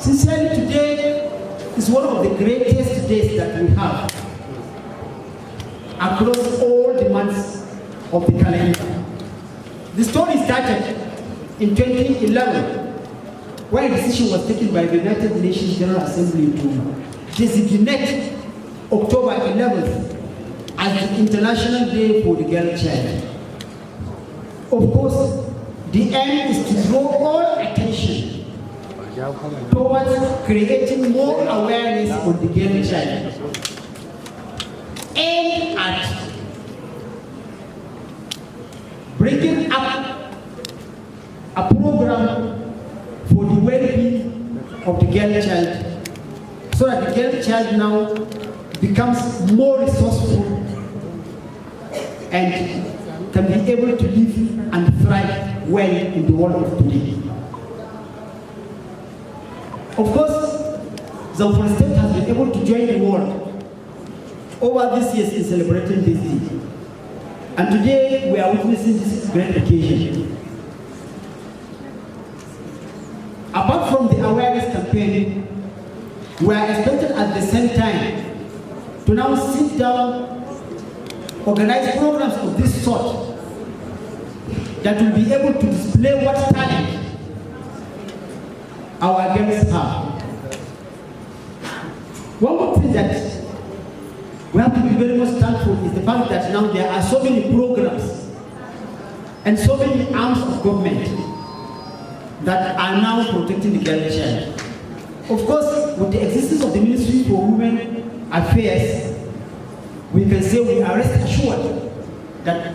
Sincerely, today is one of the greatest days that we have across all the months of the calendar. The story started in 2011 when a decision was taken by the United Nations General Assembly to designate October 11th as the International Day for the Girl Child. Of course, the aim is to draw all attention towards creating more awareness on the girl child, aimed at bringing up a program for the well-being of the girl child, so that the girl child now becomes more resourceful and can be able to live and thrive well in the world of today. Of course, Zamfara State has been able to join the world over these years in celebrating this day. And today we are witnessing this great occasion. Apart from the awareness campaign, we are expected at the same time to now sit down, organize programs of this sort that will be able to display what talent our girls have. One more thing that we have to be very much thankful is the fact that now there are so many programs and so many arms of government that are now protecting the girl child. Of course, with the existence of the Ministry for Women Affairs, we can say we are rest assured that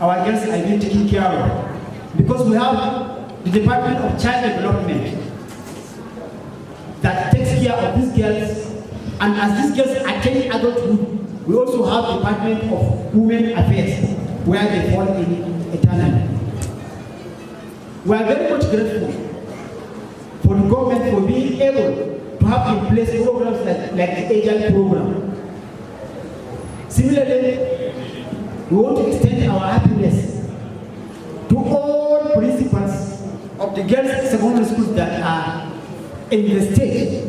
our girls are being taken care of, because we have the Department of Child Development that takes care of these girls, and as these girls attain adulthood, we also have the Department of Women Affairs where they fall in eternally. We are very much grateful for the government for being able to have in place programs like the Agile program. Similarly, we want to extend our happiness to all principals of the girls' secondary schools that are in the state.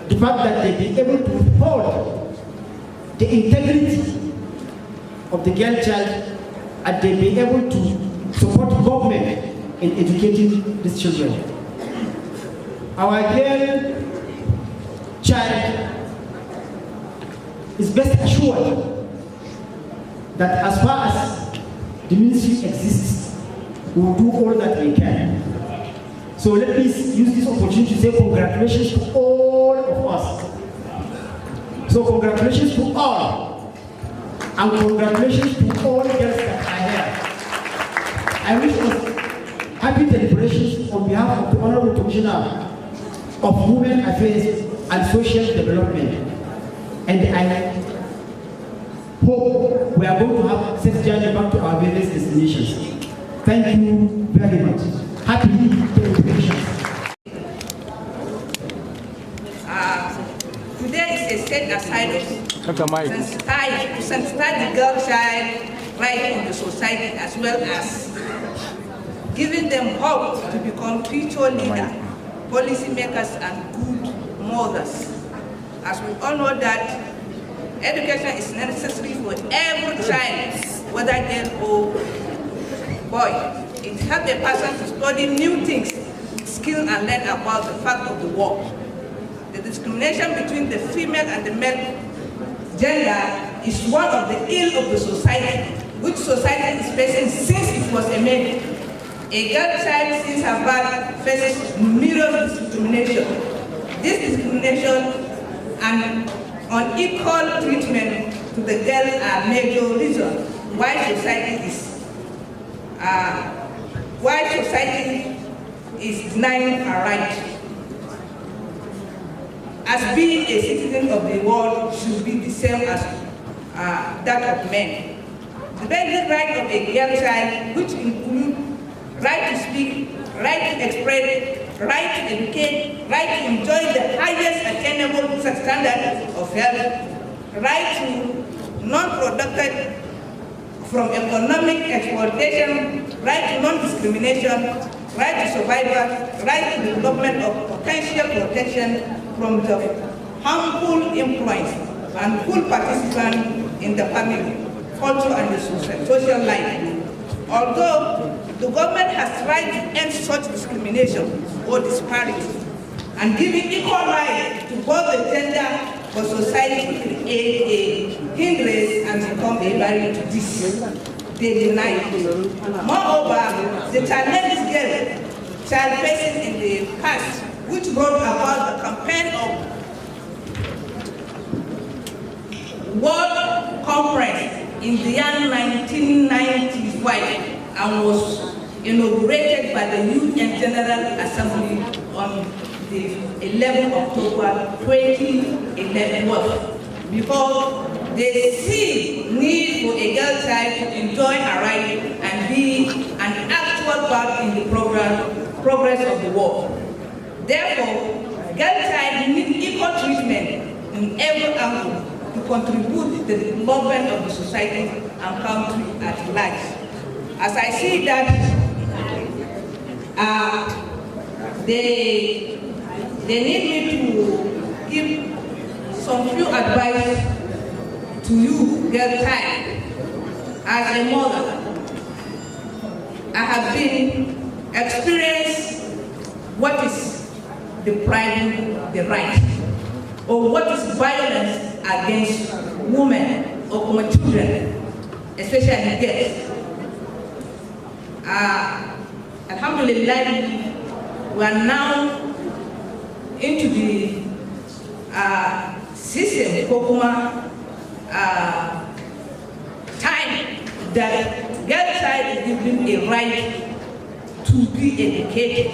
The fact that they be able to uphold the integrity of the girl child, and they be able to support government in educating these children. Our girl child is best assured that as far as the ministry exists, we will do all that we can. So let me use this opportunity to say congratulations to all of us. So congratulations to all, and congratulations to all girls that are here. I wish us happy deliberations on behalf of the Honorable Commissioner of Women Affairs and Social Development. And I hope we are going to have safe journey back to our various destinations. Thank you very much. Happy deliberations. Today is a set aside of sensitize the girl child right in the society, as well as giving them hope to become future leaders, policy makers, and good mothers. As we all know that education is necessary for every child, whether girl or boy. It helps a person to study new things, skill, and learn about the fact of the world. The discrimination between the female and the male gender is one of the ill of the society, which society is facing since it was a man. A girl child since her birth faces numerous discrimination. This discrimination and unequal treatment to the girl are major reasons why society is denying her right. As being a citizen of the world should be the same as that of men. The basic right of a girl child, which include right to speak, right to express, right to educate, right to enjoy the highest attainable standard of health, right to non-productive from economic exploitation, right to non-discrimination, right to survival, right to development of potential protection from the harmful influence and full participation in the family, culture, and the social life. Although the government has tried to end such discrimination or disparity and giving equal rights to both the gender, but society create a hindrance and become a barrier to this daily life. Moreover, the challenges child faces in the past, which brought about the campaign of World Conference in the year 1995 and was inaugurated by the UN General Assembly on the 11th of October 2011, because they see need for a girl child to enjoy her right and be an actual part in the progress of the world. Therefore, girl child need equal treatment in every angle to contribute to the development of the society and country at large. As I see that they need me to give some few advice to you, girl child. As a mother, I have been experienced what is depriving the right, or what is violence against women or children, especially girls. Alhamdulillah, we are now into the system, time that girl child is given a right to be educated.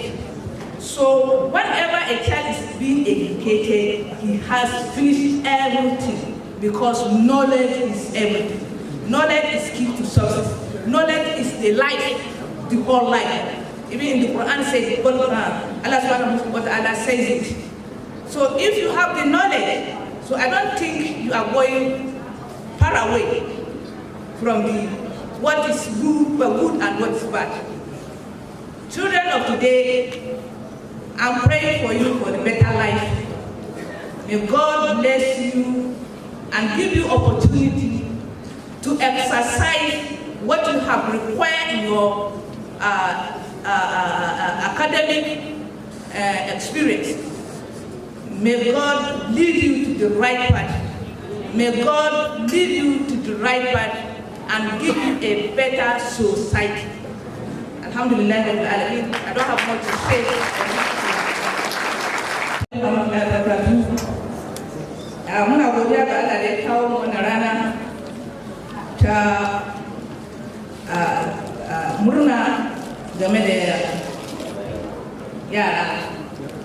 So whenever a child is being educated, he has finished everything, because knowledge is everything. Knowledge is key to success. Knowledge is the life, the whole life. Even in the Quran says, Allah subhanahu wa ta'ala says it. So if you have the knowledge, so I don't think you are going far away from the what is good and what is bad. Children of today, I'm praying for you for the better life. May God bless you and give you opportunity to exercise what you have required in your academic experience. May God lead you to the right path. May God lead you to the right path and give you a better society. Alhamdulillah, I don't have much to say. Muna godiya ga Allah da ya kawo mu wannan rana ta murna game da yara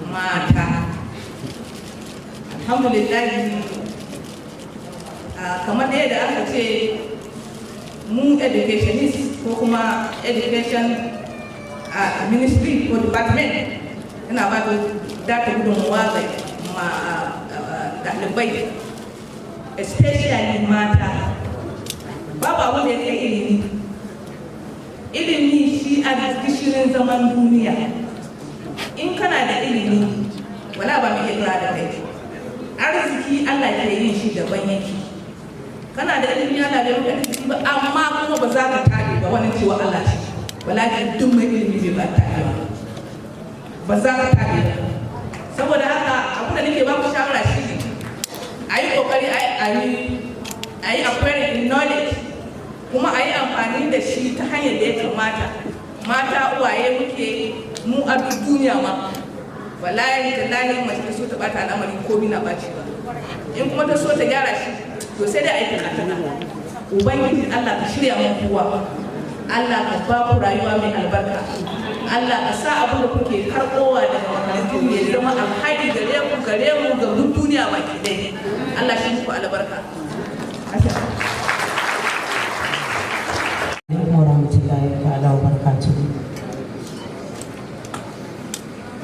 mata. Alhamdulillah, kamar yadda aka ce mu educationist ko kuma education ministry ko department yana ba da gudunmuwa ga ɗalibai, especially mata. Babu abin da ya kai ilimi. Ilimi shi a gishirin zaman duniya. In kana da ilimi, wala ba mai iya da kai. Arziki Allah ke yin shi daban yake. Kana da ilimi Allah da maka arziki ba, amma kuma ba za ka tabe ba wani cewa Allah ce. Walakin duk mai ilimi bai ba tabe ba. Ba za ka tabe ba. Saboda haka abin da nake ba ku shawara shi ne a yi kokari a yi acquiring knowledge, kuma a yi amfani da shi ta hanyar da ya kamata. Mata uwaye muke mu a duk duniya ma. Wallahi tallahi mace ta so ta bata al'amari ko bina baci ba. In kuma ta so ta gyara shi, to sai dai a yi takatana. Ubangiji Allah ka shirya mu kowa. Allah ka ba ku rayuwa mai albarka. Allah ka sa abin da kuke karɓowa daga makarantu ya zama alhaji gare mu ga duk duniya baki ɗaya. Allah shi muku albarka.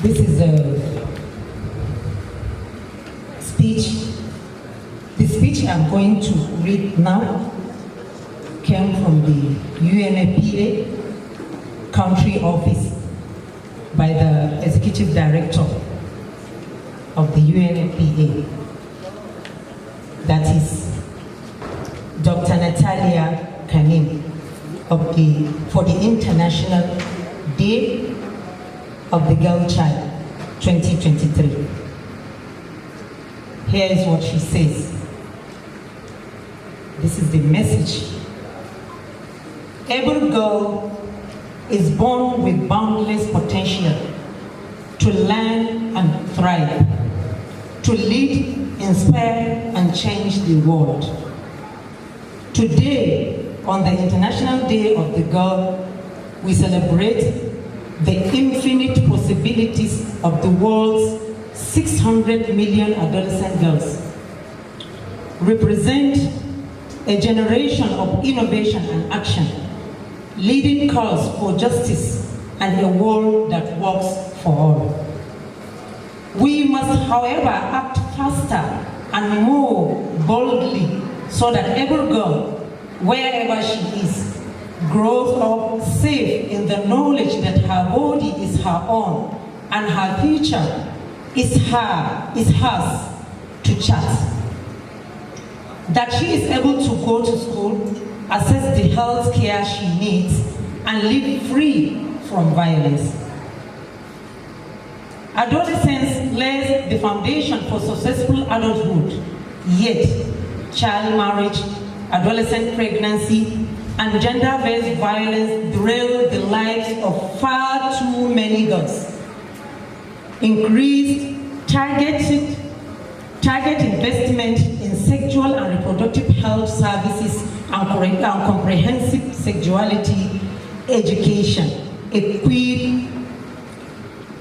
This is a speech. The speech I'm going to read now came from the UNFPA country office by the Executive Director of the UNFPA, that is Dr. Natalia Kanin, for the International Day of the Girl Child 2023. Here is what she says. This is the message. Every girl is born with boundless potential to learn and thrive, to lead, inspire, and change the world. Today, on the International Day of the Girl, we celebrate the infinite possibilities of the world's 600 million adolescent girls, represent a generation of innovation and action, leading cause for justice and a world that works for all. We must, however, act faster and more boldly so that every girl, wherever she is, grows up safe in the knowledge that her body is her own and her future is hers to chart. That she is able to go to school, access the health care she needs, and live free from violence. Adolescence lays the foundation for successful adulthood, yet child marriage, adolescent pregnancy, and gender-based violence derail the lives of far too many girls. Increased target investment in sexual and reproductive health services and comprehensive sexuality education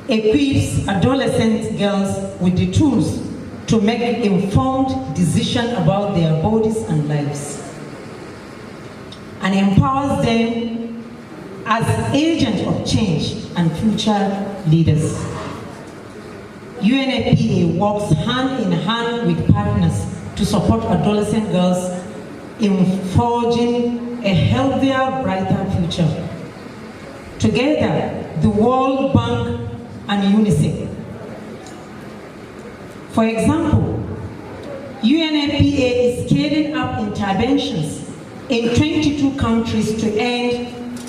equips adolescent girls with the tools to make informed decisions about their bodies and lives, and empowers them as agents of change and future leaders. UNFPA works hand in hand with partners to support adolescent girls in forging a healthier, brighter future. Together, the World Bank and UNICEF. For example, UNFPA is scaling up interventions in 22 countries to end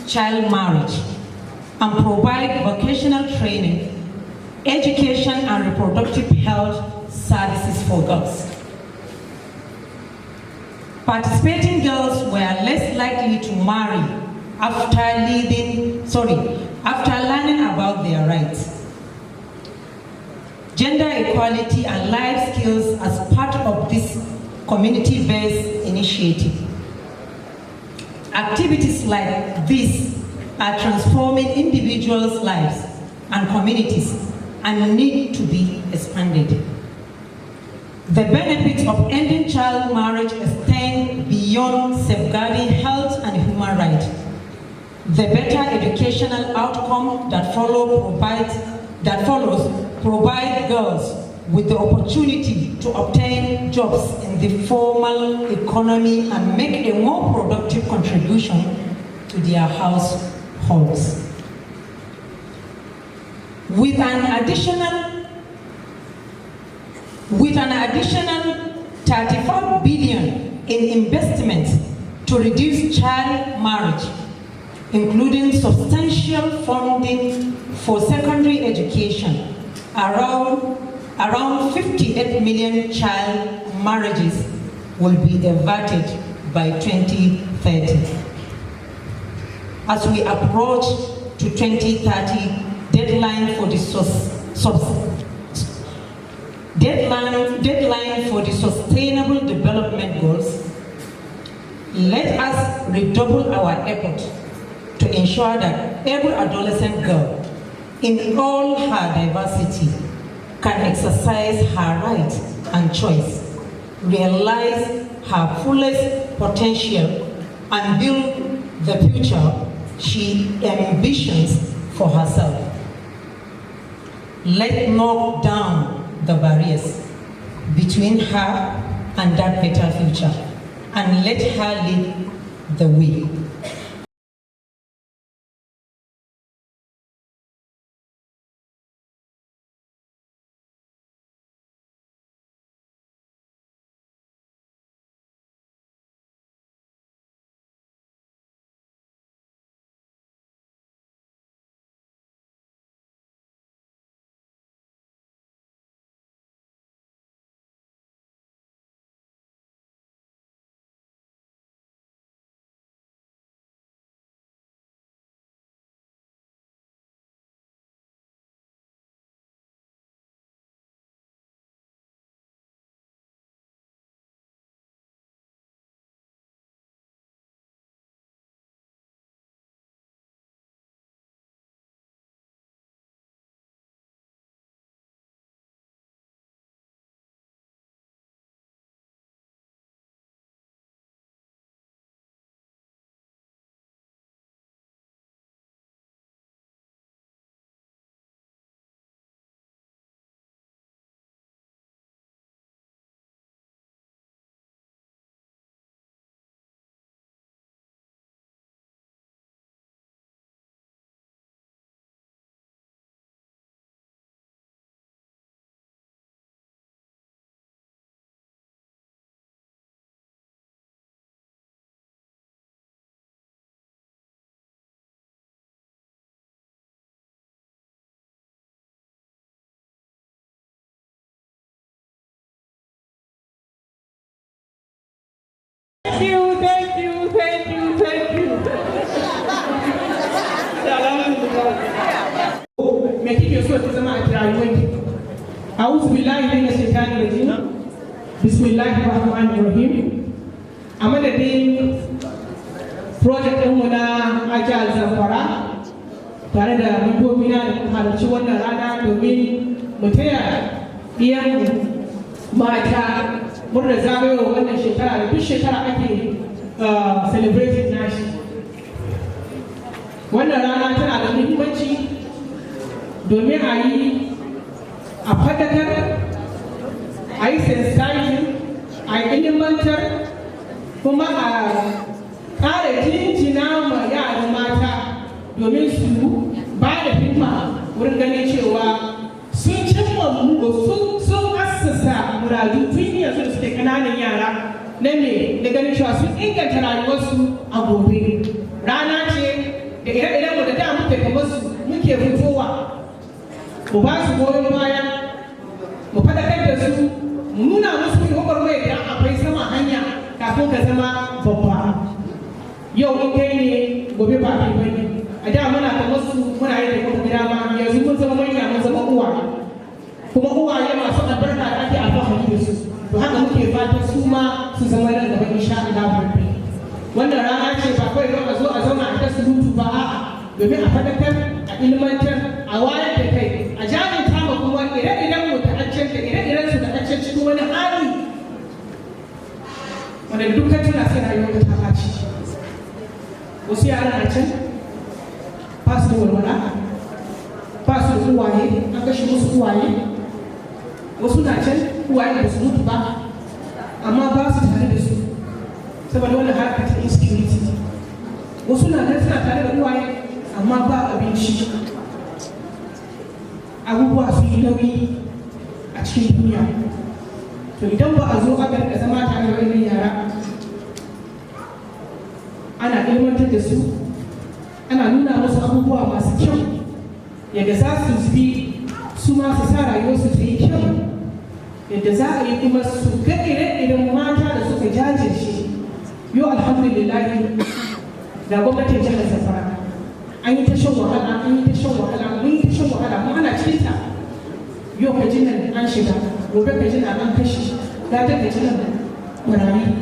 child marriage and provide vocational training, education, and reproductive health services for girls. Participating girls were less likely to marry after learning about their rights, gender equality, and life skills as part of this community-based initiative. Activities like this are transforming individuals' lives and communities and need to be expanded. The benefits of ending child marriage extend beyond safeguarding health and human rights. The better educational outcome that follows provide girls with the opportunity to obtain jobs in the formal economy and make a more productive contribution to their households. With an additional 34 billion in investment to reduce child marriage, including substantial funding for secondary education, around 58 million child marriages will be averted by 2030. As we approach to 2030 deadline for the Sustainable Development Goals, let us redouble our effort to ensure that every adolescent girl, in all her diversity, can exercise her right and choice, realize her fullest potential, and build the future she ambitions for herself. Let's knock down the barriers between her and that better future, and let her lead the way. Thank you. Me kike so ta zama a rayuwarki? A'udhu billahi minash shaitanir rajim. Bismillahir rahmanir rahim. A madadin project ɗinmu na ajiyar Zamfara tare da mambobina da halarci wannan rana domin mu taya ɗiyanmu mata murnar zagayowa wannan shekara da duk shekara ake celebrating nashi. Wannan rana tana da muhimmanci domin a faɗakar, a yi sensitizing, a yi ilimantar, kuma a ƙara jinjina ma yaran mata domin su ba da himma wurin ganin cewa sun cimma sun assasa muradu tun yanzu da suke ƙananan yara na me da ganin cewa sun inganta rayuwarsu a gobe. Rana ce da ire-iren mu da da muke kamar su muke fitowa mu ba su goyon baya, mu faɗakar da su, mu nuna musu gwagwarmaya da akwai sama hanya kafin ka zama babba. Yau in kai ne gobe ba kai bane. A da muna kamar su muna yi da kuma gida ma, yanzu mun zama manya, mun zama uwaye, kuma uwaye masu albarka da ake alfahari da su. To haka muke fatan su ma su zama nan gaba insha Allah. Wannan rana ce ba kawai don a zo a zauna a ta surutu ba, a'a, domin a faɗakar, a ilmantar, a wayar da kai, a jajinta ma kuma ire-iren mu da haccen da ire-iren su da haccen cikin wani hali wanda dukkan tuna sai rayuwar ta ɓaci. Wasu yaran a can ba su da walwala, ba su da uwaye, an kashe musu uwaye. Wasu na can uwaye da su mutu ba, amma ba su tare da su saboda wannan harkar ta insecurity. Wasu na nan suna tare da uwaye amma ba abinci, abubuwa su yi nauyi a cikin duniya. To idan ba a zo aka da zama tare da wannan yara ana ilmantar da su, ana nuna musu abubuwa masu kyau yadda za su bi su ma su sa rayuwarsu ta yi kyau, yadda za a yi kuma su ga ire-iren mata da suka jajirce. Yau alhamdulillah ga gwamnatin jihar Zamfara an yi ta shan wahala, mun yi ta shan wahala, mu ana cikin ta. Yau ka ji nan an shiga, gobe ka ji nan an kashe, gata ka ji nan murari,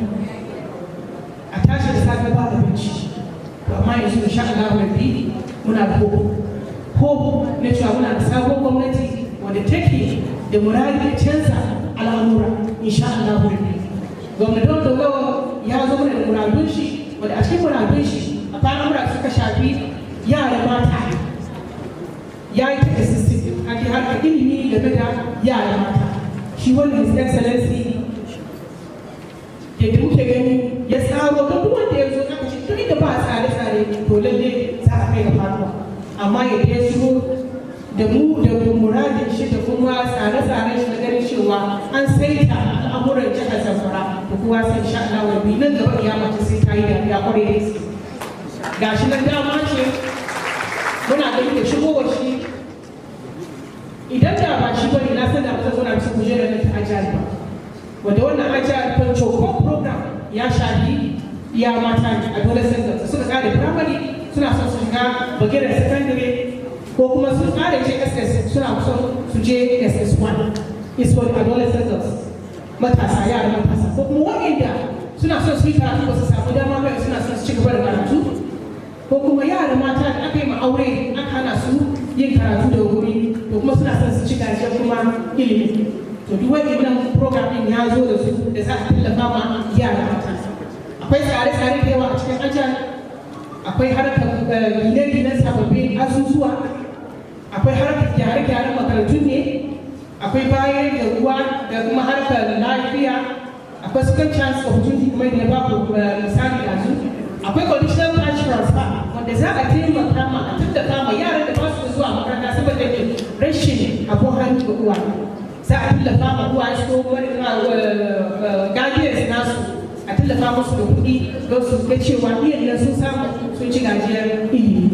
a tashi da safe ba abinci. To amma yanzu insha Allah rabbi muna da hope na cewa muna da sabon gwamnati wanda take da murari da canza al'amura insha Allah rabbi. Gwamnatin Dogawa ya zo mana da muradun shi, wanda a cikin muradun shi a al'amura suka shafi yara mata, ya yi ta assisting ake harkar ilimi game da yara mata. Shi wanda His Excellency yadda muke gani ya tsaro ga duk wanda ya zo aka ce tun da ba tsare-tsare to lalle za a kai ga faruwa, amma yadda ya shigo da mu da muradin shi da kuma tsare-tsaren shi na ganin cewa an saita al'amuran jihar Zamfara da kowa sai insha Allah wani nan gaba kiyama ta sai ta yi da ya kware da su. Gashi nan dama ce muna gani da shigowar shi, idan da ba shi bane na san da ba zan zauna cikin kujerar da ta ajiyar ba, wanda wannan ajiyar Pancokon program ya shafi iya mata ne a dole sai suka kare primary suna son su shiga bagirar secondary ko kuma sun kare JSS suna son su je SS1 is for adolescents, matasa, yara matasa, ko kuma waɗanda suna son su yi karatu ba su samu dama ba suna son su ci gaba da karatu, ko kuma yara mata da aka yi ma aure aka hana su yin karatu da wuri to kuma suna son su ci gajiyar kuma ilimi. To duk waɗannan program ɗin ya zo da su da za a tallafa ma yara mata. Akwai tsare-tsare da yawa a cikin ajiyar, akwai harkar gine-ginen sababbin azuzuwa, akwai harkar gyare-gyaren makarantu ne, akwai bayar da ruwa da kuma harkar lafiya, akwai second chance opportunity kuma da ya ba ku misali yanzu, akwai conditional cash transfer wanda za a taimaka ma a tattaka ma yaran da ba su zuwa makaranta saboda rashin abun hannu ga uwa. Za a tallafa ma uwa su ko guardians nasu, a tallafa musu da kuɗi don su ga cewa iyan nan sun samu sun ci gajiyar ilimi.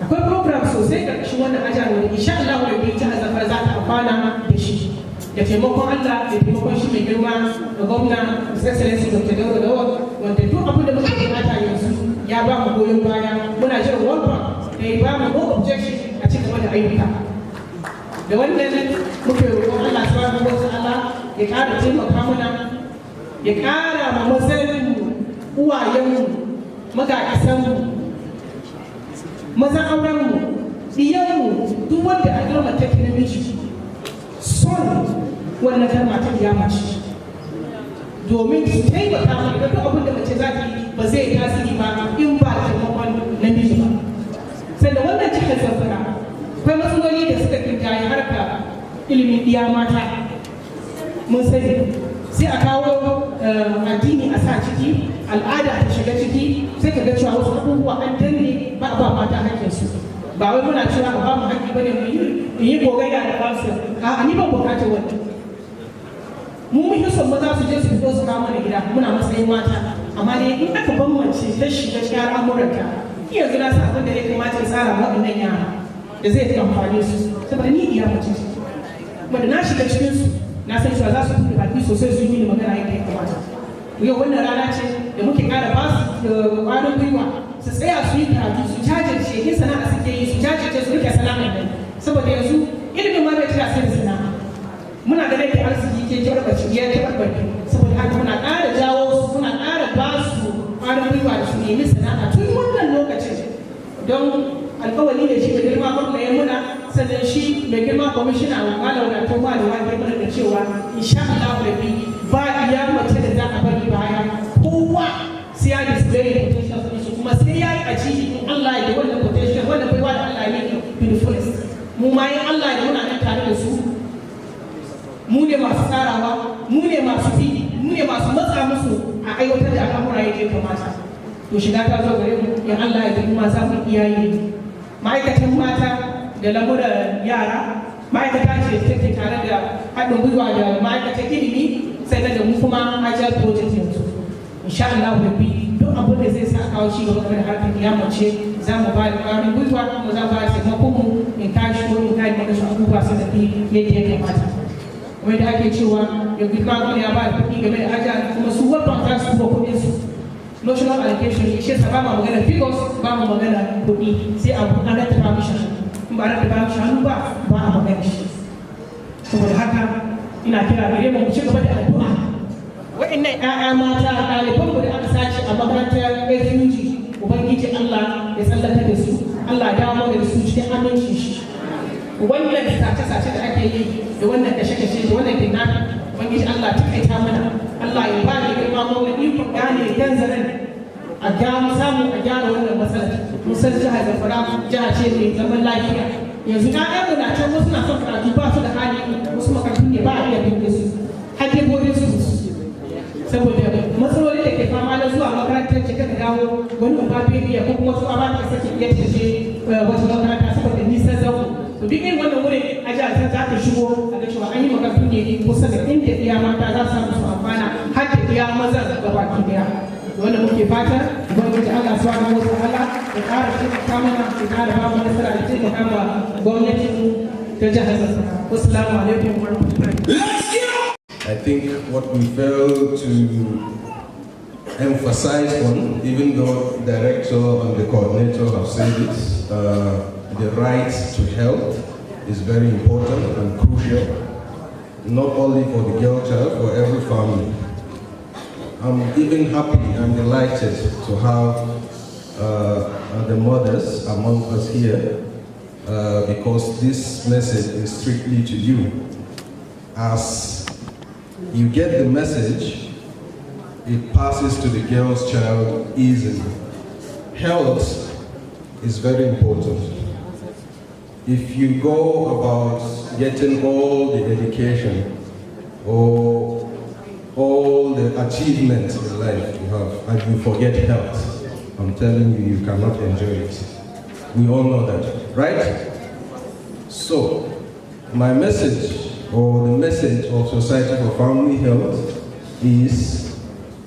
Akwai program sosai da shi wannan ajiyar wanda insha Allah wanda ya ji Zamfara za ta amfana da shi. da taimakon Allah da taimakon shi mai girma da gwamna His Excellency Dr. Dawo wanda duk abin da muka bukata yanzu ya ba mu goyon baya muna jiran welcome da ya ba mu no objection a cikin gaba da ayyuka da wannan muke roƙon Allah subhanahu wa ta'ala ya ƙara taimaka mana ya ƙara ma mazaninmu uwayenmu magaƙasanmu mazan aurenmu diyanmu duk wanda a girma ta namiji son wannan kalma ta mace domin su taimaka mana da duk abin da mace za ta yi ba zai yi tasiri ba in ba da taimakon namiji ba sannan wannan jihar Zamfara akwai matsaloli da suka kintaye harka ilimin iya mata mun sani sai a kawo addini a sa ciki al'ada ta shiga ciki sai ka ga cewa wasu abubuwa an danne ba mata hakkinsu ba wai muna cewa ba mu haƙƙi bane mu yi gogayya da kansu a ni ban bukatar wannan mu mun son maza su je su fito su kawo mana gida muna matsayin mata amma dai in aka bambance ta shiga cikin al'amuranta yanzu na sa abin da ya kamata ya tsara waɗannan yara da zai ta amfani su saboda ni iya mace kuma da na shiga cikin su na san cewa za su buɗe baki sosai su yi magana yadda ya kamata yau wannan rana ce da muke ƙara ba su ƙwarin gwiwa su tsaya su yi karatu su jajirce yin sana'a suke yi su jajirce su rike sana'a nan saboda yanzu ilimin ma bai tira sai da sana'a muna ganin da arziki ke jarbaci ya jarbaci saboda haka muna ƙara jawo su muna ƙara ba su ƙwarin gwiwa da su nemi sana'a tun wannan lokacin don alƙawari da shi mai girma gwamna ya muna sannan shi mai girma kwamishina a malam da ta ba da wani mana da cewa insha Allah rabbi ba iya mace da za a bari baya kowa sai ya display potential kuma sai ya yi ajiyi in Allah ya yi wannan potential wannan baiwa da Allah ya yi beautifulest mu ma yin Allah ya muna nan tare da su mu ne masu tsarawa mu ne masu bi mu ne masu matsa musu a aiwatar da al'amura yadda ya kamata to shiga ta zo gare mu in Allah ya yi ma za mu iya yi ma'aikatan mata da lamuran yara ma'aikata ce take tare da haɗin gwiwa da ma'aikatan ilimi sai da mu kuma ajiyar project yanzu insha Allah rabbi duk abin da zai sa kawo ci gaba da harkar kiyamace za mu ba da ƙwarin gwiwa kuma za mu ba da taimakon mu in tashi ko in kai mana su abubuwa su tafi yadda ya kamata kuma da ake cewa ya girma gwamna ya ba da kuɗi game da ajiya kuma su wadda za su kuma kuɗin su national allocation shi yasa ba mu magana figures ba mu magana kuɗi sai abu an rattaba mishi in ba rattaba mishi hannu ba a magana shi saboda haka ina kira gare mu ci gaba da addu'a wa'annan ƴaƴa mata ɗaliban mu da aka sace a makarantar refugee ubangiji Allah ya tsallaka da su Allah ya dawo da su cikin aminci shi wannan sace-sace da ake yi da wannan kashe-kashe da wannan kidnapping ubangiji Allah ta kaita mana Allah ya ba da girma ko da ikon gane yan zaren a samu a gyara wannan matsalar musan jihar Zamfara jiha ce mai zaman lafiya yanzu ƴaƴanmu na can wasu na son karatu ba su da hali wasu makarantun ne ba a iya bin su hake bodin su saboda matsaloli da ke fama na zuwa makarantar ce kada dawo wani ba bai biya ko kuma su a ba ta sake iya tace wata makaranta saboda nisan zango to duk irin wannan wurin a jihar za ta shigo a ga cewa an yi makarantun ne kusa da inda iya mata za su samu su amfana har da iya maza da baki daya wanda muke fata gwamnati Allah subhanahu wa ta'ala ya ƙara taimaka mana ya ƙara ba mu nasara da taimaka ma gwamnatin ta jihar Zamfara. Assalamu alaikum wa rahmatullahi. I think what we fail to emphasize on, even though the director and the coordinator have said it, the right to health is very important and crucial, not only for the girl child, for every family. I'm even happy and delighted to have the mothers among us here because this message is strictly to you. As you get the message, it passes to the girl's child easily. Health is very important. If you go about getting all the education or all the achievements in life you have and you forget health, I'm telling you, you cannot enjoy it. We all know that, right? So, my message or the message of Society for Family Health is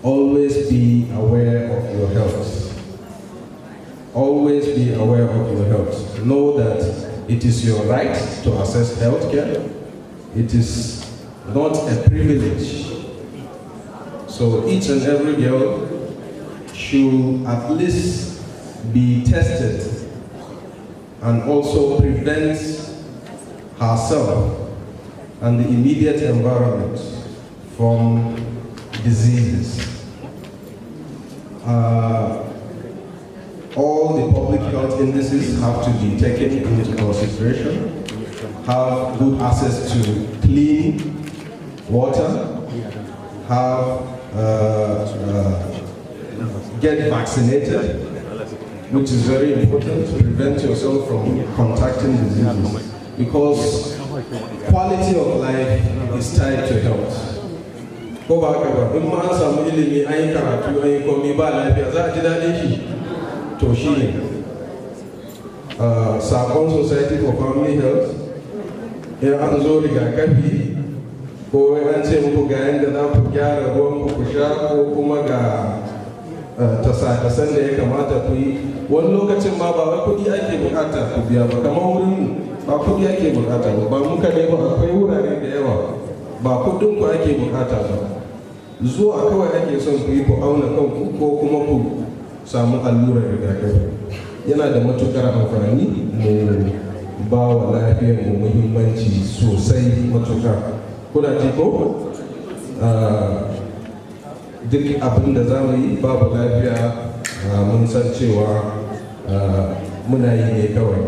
always be aware of your health. Always be aware of your health. Know that it is your right to access health care. It is not a privilege. So each and every girl should at least be tested and also prevent herself and the immediate environment from diseases. All the public health indices have to be taken into consideration. Have good access to clean water, get vaccinated, which is very important to prevent yourself from contacting diseases, because quality of life is tied to health. Ko ba ka ba, in ma an samu ilimi an yi karatu an yi komai ba lafiya za a ji daɗin shi. To shi ne Sakon Society for Family Health, in an zo rigakafi ko an ce muku ga yadda za ku gyara ruwan ku sha ko kuma ga tasa-tasan da ya kamata ku yi. Wani lokacin ma ba wai kuɗi ake bukata ku biya ba, kamar wurin ba kuɗi ake bukata ba muka ne ba, akwai wurare da yawa ba kuɗin ku ake bukata ba, zuwa kawai ake son ku yi ku auna kanku ko kuma ku samu allurar rigakafi. Yana da matukar amfani mu ba wa lafiyar mu muhimmanci sosai matuƙa. Kuna ji ko? Duk abin da za mu yi babu lafiya mun san cewa muna yi ne kawai.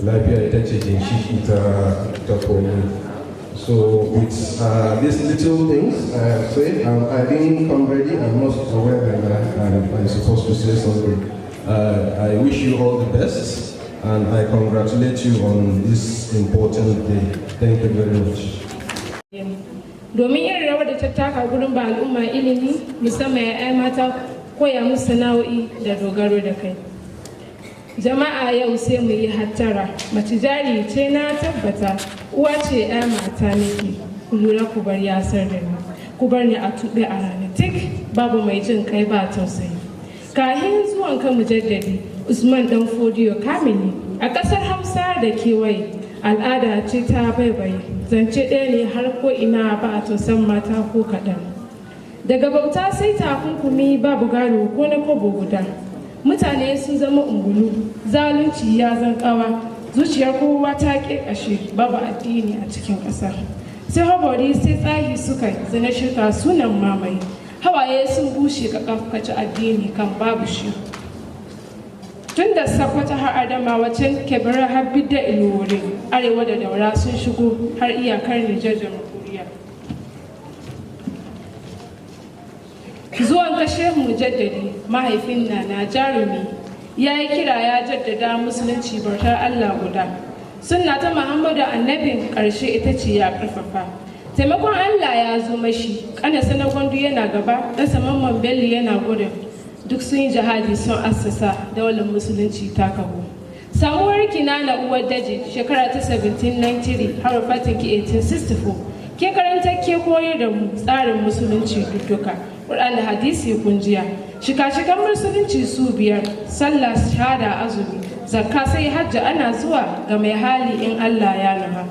Lafiya ita ce ginshiki ta komai. So with these little things I have said, I didn't come ready. I'm not aware that I'm supposed to say something. I wish you all the best, and I congratulate you on this important day. Thank you very much. Domin irin rawar da ta taka gurin ba al'umma ilimi, musamman 'ya'ya mata koya musu sana'o'i da dogaro da kai. Jama'a yau sai mu yi hattara, mace jari ce na tabbata, uwa ce 'ya mata nake, ku lura ku bar yasar da ni, ku bar ni a tuɓe a rana tik, babu mai jin kai ba tausayi. Kahin zuwan kan mujaddadi Usman Dan Fodiyo Kamili a ƙasar Hausa da kewaye, al'ada ce ta baibaye, zance ɗaya ne har ko ina ba a tausan mata ko kaɗan. Daga bauta sai takunkumi babu gado ko na kobo guda. Mutane sun zama ungulu, zalunci ya zan ƙawa, zuciyar kowa ta ƙeƙashe, babu addini a cikin ƙasa. Sai habari sai tsahi suka zana shirka sunan mamaye, hawaye sun bushe ka kafkaci addini kan babu shi. Tun da Sakwata har Adamawa can Kebira har Bidda Ilori, arewa da Daura sun shigo har iyakar Nijar Jamhuriya. Zuwan kashe mujaddadi mahaifin na jarumi ya yi kira ya jaddada musulunci bautar Allah guda. Sunna ta Muhammadu annabin ƙarshe ita ce ya ƙarfafa. Taimakon Allah ya zo mashi, ƙanasa na Gwandu yana gaba, ɗansa Mamman Bello yana gudun. Duk sun yi jihadi sun assasa daular musulunci ta kahu. Samuwar Kinana uwar daji shekara ta 1793 har wafatin ki 1864. Ke karanta ke koyar da mu tsarin musulunci duka. Qur'an da hadisi kunjiya. Shika-shikan musulunci su biyar, sallah, shahada, azumi, zakka sai hajji ana zuwa ga mai hali in Allah ya nufa.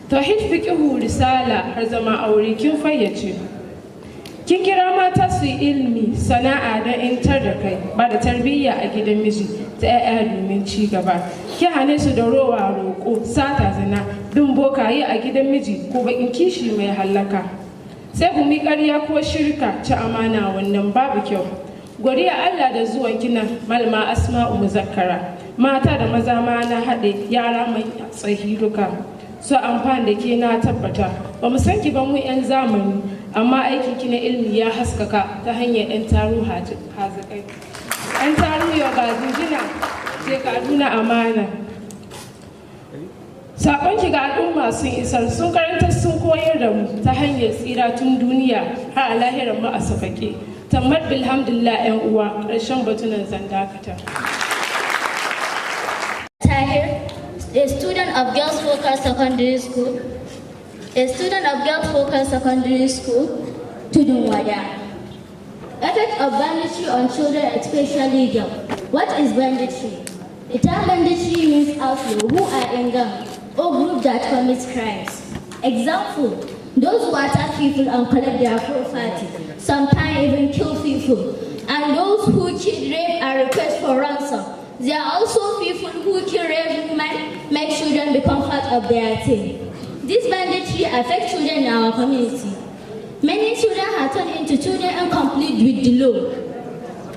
Tauhid fiqhu risala har zama aure kin fayyace. Kin kira mata su yi ilimi, sana'a don intar da kai, ba da tarbiyya a gidan miji ta 'ya'ya domin ci gaba. Ki hane su da rowa roƙo, sata zina, bin bokaye a gidan miji ko bakin kishi mai hallaka. Sai ku mi ƙarya ko shirka ci amana wannan babu kyau. Godiya Allah da zuwan kina Malama Asma'u Muzakkara. Mata da maza ma na haɗe yara mai tsahi duka. So amfani da ke na tabbata. Ba mu san ki ba mu 'yan zamani, amma aikin ki na ilimi ya haskaka ta hanyar 'yan taro hazikai. 'Yan taro yau ga jinjina sai ka nuna amana. Sakon ki ga al'umma sun isar, sun karanta sun koyar da mu ta hanyar tsira tun duniya har a lahirar mu a safake. Tammar bilhamdulillah 'yan uwa, ƙarshen batunan zan dakata. Tahir, a student of Girls Focus Secondary School, to Duniya. Effect of banditry on children, especially girls. What is banditry? The term banditry means outlaw who are in gang or group that commits crimes. Example, Those who attack people and collect their property, sometimes even kill people. And those who cheat, rape, and request for ransom. There are also people who kill, rape women, make children become part of their team. This banditry affects children in our community. Many children have turned into children incomplete with the law.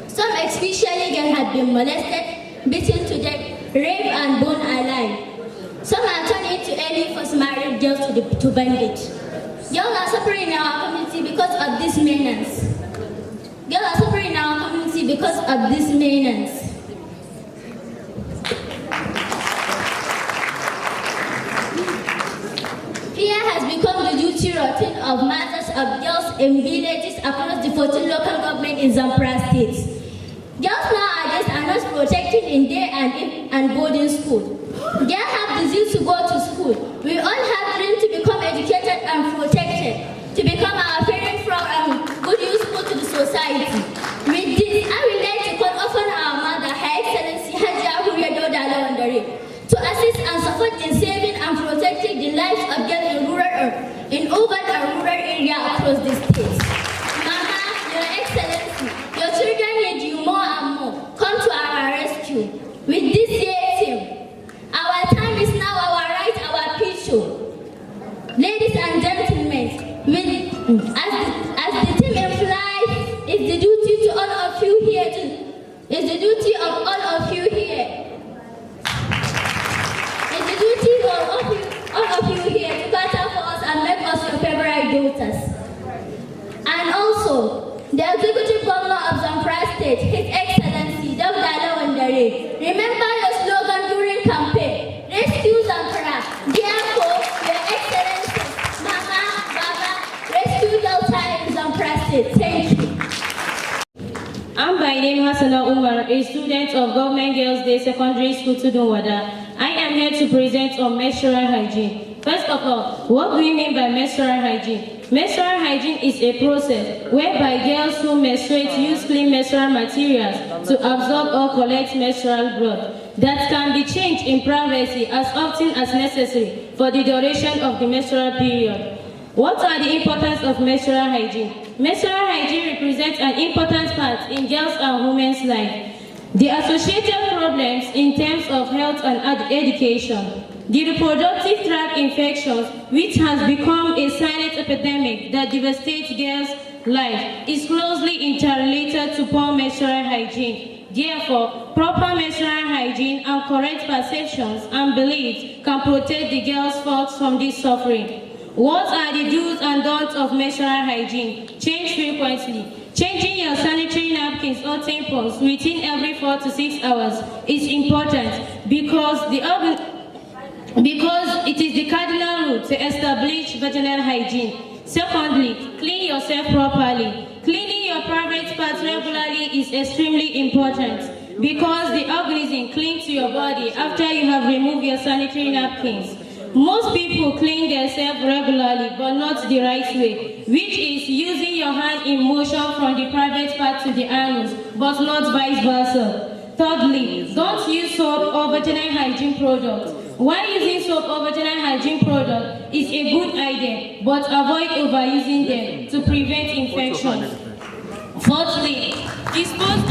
Some, especially girls, have been molested, beaten to death, raped, and burned alive. Some are turned into early forced marriage girls to bandits. Girls are suffering in our community because of this menace. Girls are suffering in our community because of this menace. Fear has become the duty routine of mothers of girls in villages across the 14 local governments in Zamfara state. Girls nowadays are not protected in day and boarding school. They have the zeal to go to school. We all have dreams to become educated and protected, to become our very proud and good useful to the society. With this, I would like to call upon our mother, Her Excellency Yadda, to assist and support in saving and protecting the lives of girls in urban and rural areas across the state. Mama, Your Excellency, your children need you more and more. Come to our rescue. With this team, our time is now, our right, our future. Ladies and gentlemen, as the team implies, it's the duty to all of you here it's the duty of all of you here. It's the duty of all of you here to cater for us and make us your favorite daughters. And also, the Executive Governor of Zamfara State, His Excellency Yadda, remember your slogan during campaign, Rescue Zamfara. Therefore, Your Excellency, Mama, Baba, rescue Delta in Zamfara State. Thank you. I'm by name Hassana Umar, a student of Government Girls Day Secondary School Duniya. I am here to present on menstrual hygiene. First of all, what do we mean by menstrual hygiene? Menstrual hygiene is a process whereby girls who menstruate use clean menstrual materials to absorb or collect menstrual blood that can be changed in privacy as often as necessary for the duration of the menstrual period. What are the importance of menstrual hygiene? Menstrual hygiene represents an important part in girls' and women's life. The associated problems in terms of health and education, the reproductive tract infections, which has become a silent epidemic that devastates girls' life, is closely interrelated to poor menstrual hygiene. Therefore, proper menstrual hygiene and correct perceptions and beliefs can protect the girls' folks from this suffering. What are the do's and don'ts of menstrual hygiene? Change frequently. Changing your sanitary napkins or tampons within every 4 to 6 hours is important because it is the cardinal rule to establish vaginal hygiene. Secondly, clean yourself properly. Cleaning your private parts regularly is extremely important because the organisms cling to your body after you have removed your sanitary napkins. Most people clean themselves regularly, but not the right way, which is using your hand in motion from the private part to the anus, but not vice versa. Thirdly, don't use soap or vaginal hygiene products. While using soap or vaginal hygiene product is a good idea, but avoid overusing them to prevent infection. Fourthly, dispose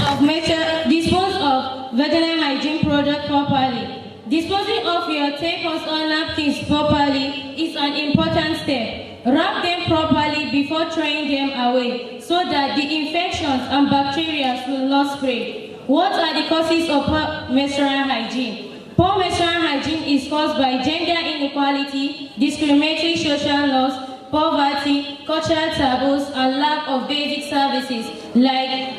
of vaginal hygiene product properly. Disposing of your tampons or napkins properly is an important step. Wrap them properly before throwing them away so that the infections and bacteria will not spread. What are the causes of poor menstrual hygiene? Poor menstrual hygiene is caused by gender inequality, discriminatory social laws, poverty, cultural taboos, and lack of basic services like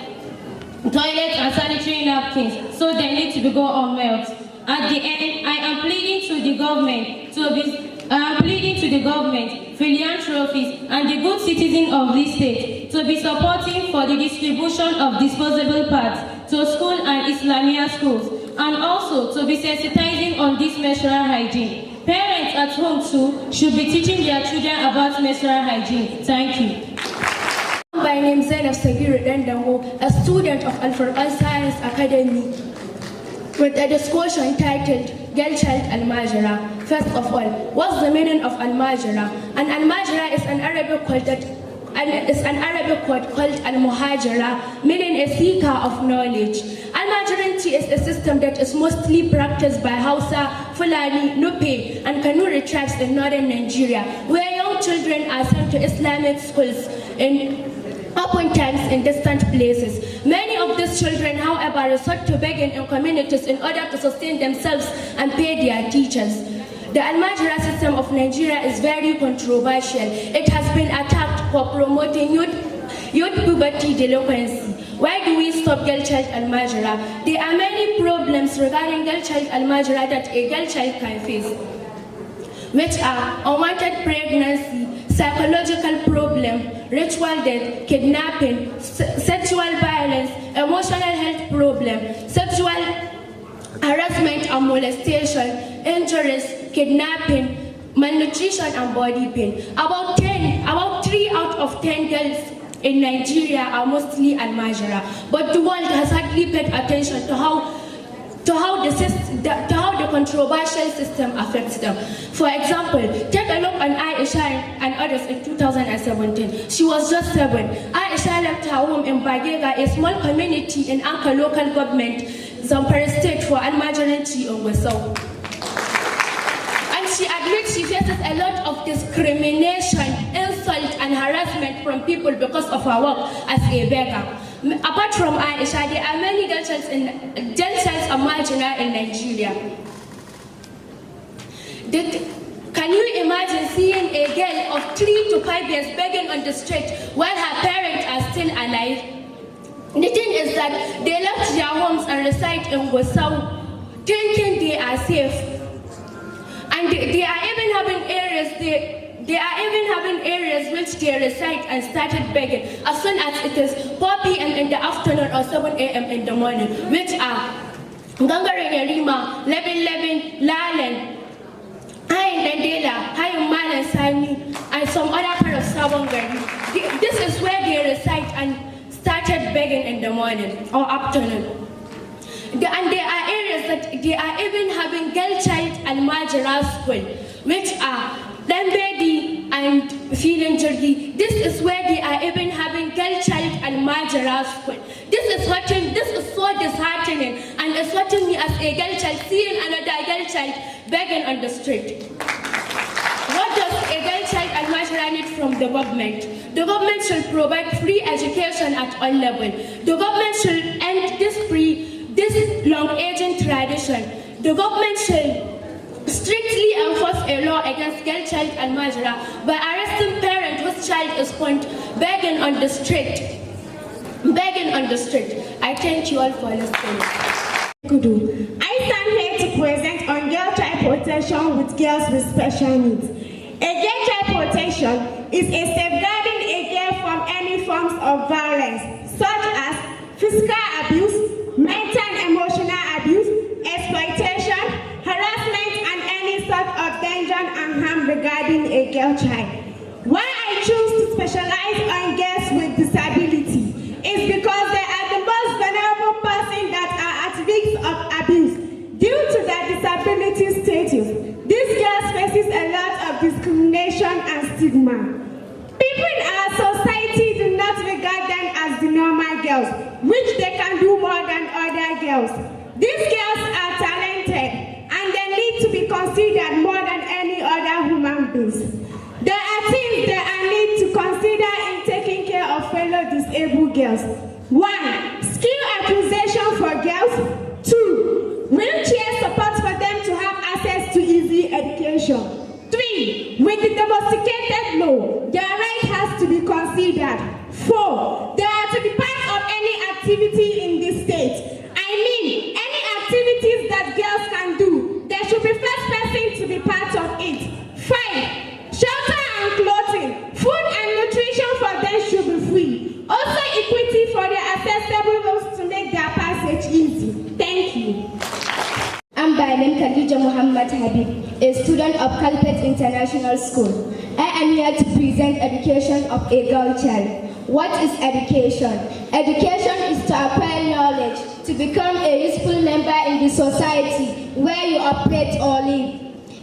toilets and sanitary napkins, so they need to be go unmelted. At the end, I am pleading to the government, philanthropists, and the good citizens of this state to be supporting for the distribution of disposable pads to school and Islamia schools, and also to be sensitizing on this menstrual hygiene. Parents at home too should be teaching their children about menstrual hygiene. Thank you. My name is Zainab Sagir Dandango, a student of Al-Furqan Science Academy. with a discussion titled Girl Child Al-Majra. First of all, what's the meaning of Al-Majra? An Al-Majra is an Arabic word called Al-Muhajira, meaning a seeker of knowledge. Al-Majiranci is a system that is mostly practiced by Hausa, Fulani, Nupe, and Kanuri tribes in northern Nigeria, where young children are sent to Islamic schools oftentimes in distant places. Many of these children, however, resort to begging in communities in order to sustain themselves and pay their teachers. The Al-Majra system of Nigeria is very controversial. It has been attacked for promoting youth puberty delinquency. Why do we stop girl child Al-Majra? There are many problems regarding girl child Al-Majra that a girl child can face, which are unwanted pregnancy, psychological problem, ritual death, kidnapping, sexual violence, emotional health problem, sexual harassment and molestation, injuries, kidnapping, malnutrition and body pain. About 3 out of 10 girls in Nigeria are mostly Al-Majra, but the world has hardly paid attention to how the controversial system affects them. For example, take a look at Aisha and others in 2017. She was just 7. Aisha left her home in Bagega, a small community in Anka local government, Zamfara state, for Al-Majiranci in Gusau. And she admits she faces a lot of discrimination, insult and harassment from people because of her work as a beggar. Apart from Aisha, there are many girl childs Al-Majra in Nigeria. Can you imagine seeing a girl of 3 to 5 years begging on the street while her parents are still alive? The thing is that they left their homes and reside in Gusau, thinking they are safe. And they are even having areas which they reside and started begging as soon as it is 4 p.m. in the afternoon or 7 a.m. in the morning, which are Gangare Rima, Levin, Lalen, Hayin Dandela, Hayin Malan Sani, and some other part of Sabongari. This is where they reside and started begging in the morning or afternoon. And there are areas that they are even having girl child Al-Majra school, which are Lambedi and Filinjurgi. This is where they are even having girl child Al-Majra school. This is so disheartening, and it's hurting me as a girl child seeing another girl child begging on the street. What does a girl child Al-Majra need from the government? The government should provide free education at all levels. The government should end this long-aging tradition. The government should strictly enforce a law against girl child Al-Majra by arresting parents whose child is found begging on the street. I thank you all for listening. I stand here to present on girl child protection with girls with special needs. A girl child protection is a safeguarding a girl from any forms of violence, such as physical abuse, mental and emotional abuse, exploitation, harassment, and any sort of danger and harm regarding a girl child. Why I choose to specialize on girls with disability is because they are the most vulnerable persons that are at risk of abuse due to their disability status. These girls faces a lot of discrimination and stigma. People in our society do not regard them as the normal girls, which they can do more than other girls. These girls are talented and they need to be considered more than any other human beings. There are things they need to consider in taking care of fellow disabled girls. 1. Skill acquisition for girls. 2. Wheelchair support for them to have access to easy education. 3. With the domesticated law, their right has to be considered. 4. They are to be part of any activity in this state. I mean, any activities that girls can do, they should be first person to be part of it. 5. Shelter and clothing, food and nutrition for them should be free. Also equity for the accessible roads to make their passage easy. Thank you. I'm by name Kalli Muhammad Habib, a student of Kalpet International School. I am here to present education of a girl child. What is education? Education is to acquire knowledge, to become a useful member in the society where you operate or live.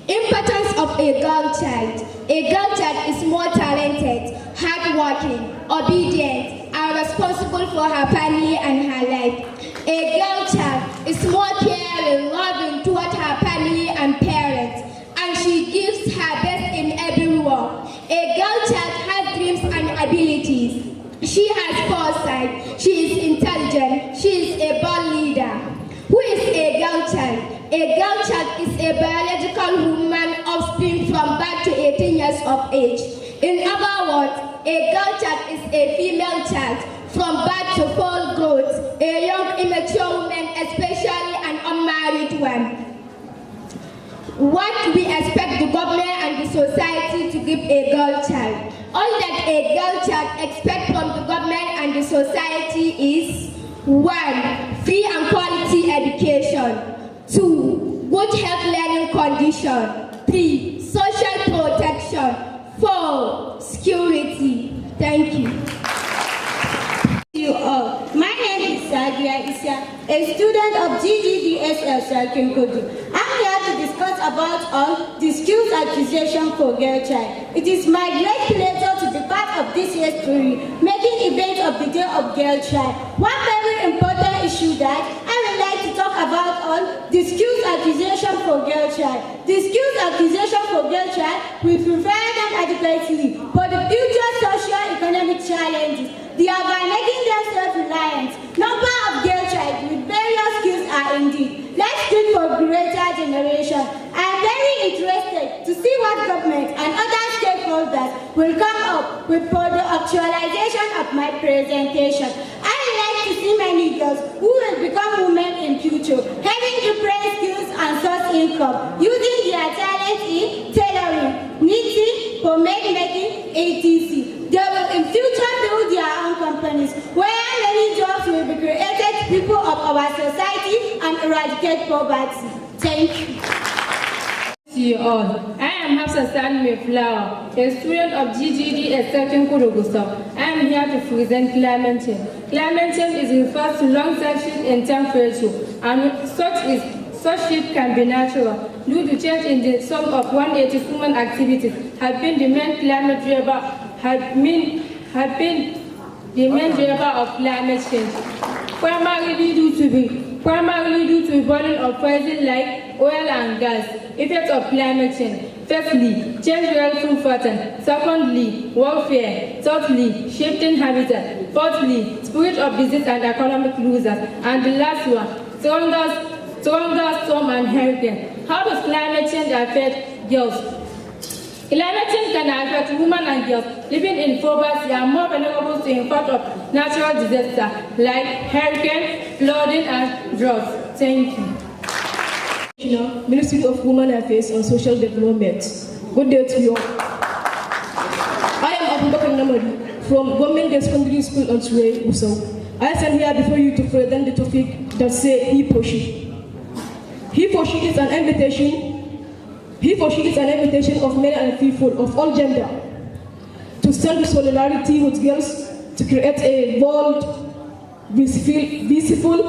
Importance of a girl child. A girl child is more talented, hardworking, obedient, and responsible for her family and her life. A girl child is more caring, loving toward her family and parents, and she gives her best in every work. A girl child has dreams and abilities. She has foresight, she is intelligent, she is a born leader. Who is a girl child? A girl child is a biological human offspring from birth to 18 years of age. In other words, a girl child is a female child from birth to full growth, a young immature woman, especially an unmarried one. What we expect the government and the society to give a girl child? All that a girl child expects from the government and the society is 1. Free and quality education. 2. Good health learning condition. 3. Social protection. 4. Security. Thank you. You all. My name is Shirya, a student of GGDSL Sarkin. I'm here to discuss about the skills acquisition for girl child. It is my great pleasure to be part of this year's story, making event of the Day of Girl Child. One very important issue that I would like to talk about the skills acquisition for girl child. The skills acquisition for girl child will prepare them adequately for the future socio-economic challenges. They are by making them self-reliant. Number of girl child with various skills are indeed. Let's do for greater generation. I am very interested to see what government and other stakeholders will come up with for the actualization of my presentation. I would like to see many girls who will become women in future, having different skills and source income, using their talent in tailoring, knitting, homemade making, etc. They will in future build their own companies where many jobs will be created to people of our society and eradicate poverty. Thank you. To you all. I am Hafsa Salme Flower, a student of GGD at Second Kurugusa. I am here to present climate change. Climate change is refers to long-term shift in temperature, and such shift can be natural. Due to change in the sum of 180 human activities, have been the main climate driver of climate change. Primarily due to burning of poison like oil and gas. Effects of climate change. Firstly, change real food pattern. Secondly, warfare. Thirdly, shifting habitat. Fourthly, spread of disease and economic losers. And the last one, stronger storm and hurricane. How does climate change affect girls? Climate change can affect women and girls living in poverty and more vulnerable to impact of natural disasters like hurricane, flooding, and droughts. Thank you. Ministry of Women Affairs and Social Development. Good day to you all. I am Abubakar Namadi from Government Girls Secondary School on Shirya, Usau. I stand here before you to present the topic that says he for she. He for she is an invitation. He for she is an invitation of men and people of all gender to stand in solidarity with girls to create a bold, peaceful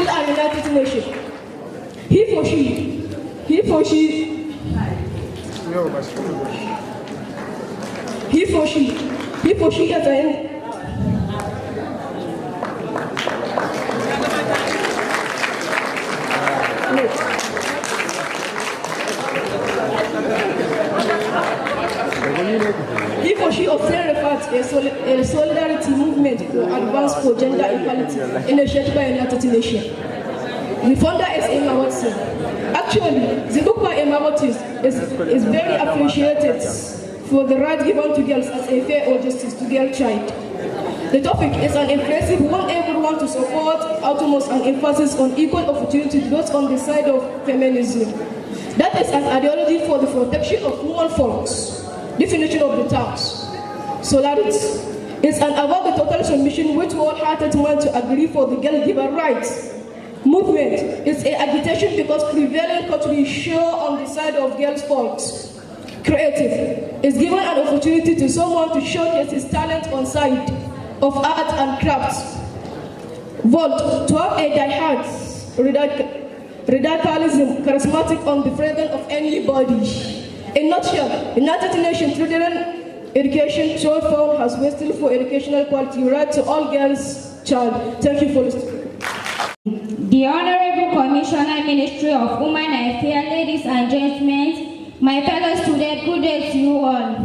and united nation. He for she is an He for she often refers to a solidarity movement for advance for gender equality initiated by United Nations. The founder is Emma Watson. Actually, the book by Emma Watson is very appreciated for the right given to girls as a fair or justice to girl child. The topic is an impressive one everyone to support utmost and emphasis on equal opportunity both on the side of feminism. That is an ideology for the protection of human folks. Definition of the terms. Solidarity is an about the total submission which wholehearted man to agree for the girl given rights. Movement is an agitation because prevailing country show on the side of girls' folks. creative, is given an opportunity to someone to showcase his talent on side of art and crafts. Vault, to have a die-hard radicalism charismatic on the presence of anybody. In nutshell, United Nations Children Education Short Form has wasted for educational quality right to all girls child. Thank you for listening. The Honorable Commissioner, Ministry of Women Affairs, ladies and gentlemen, my fellow students, good day to you all.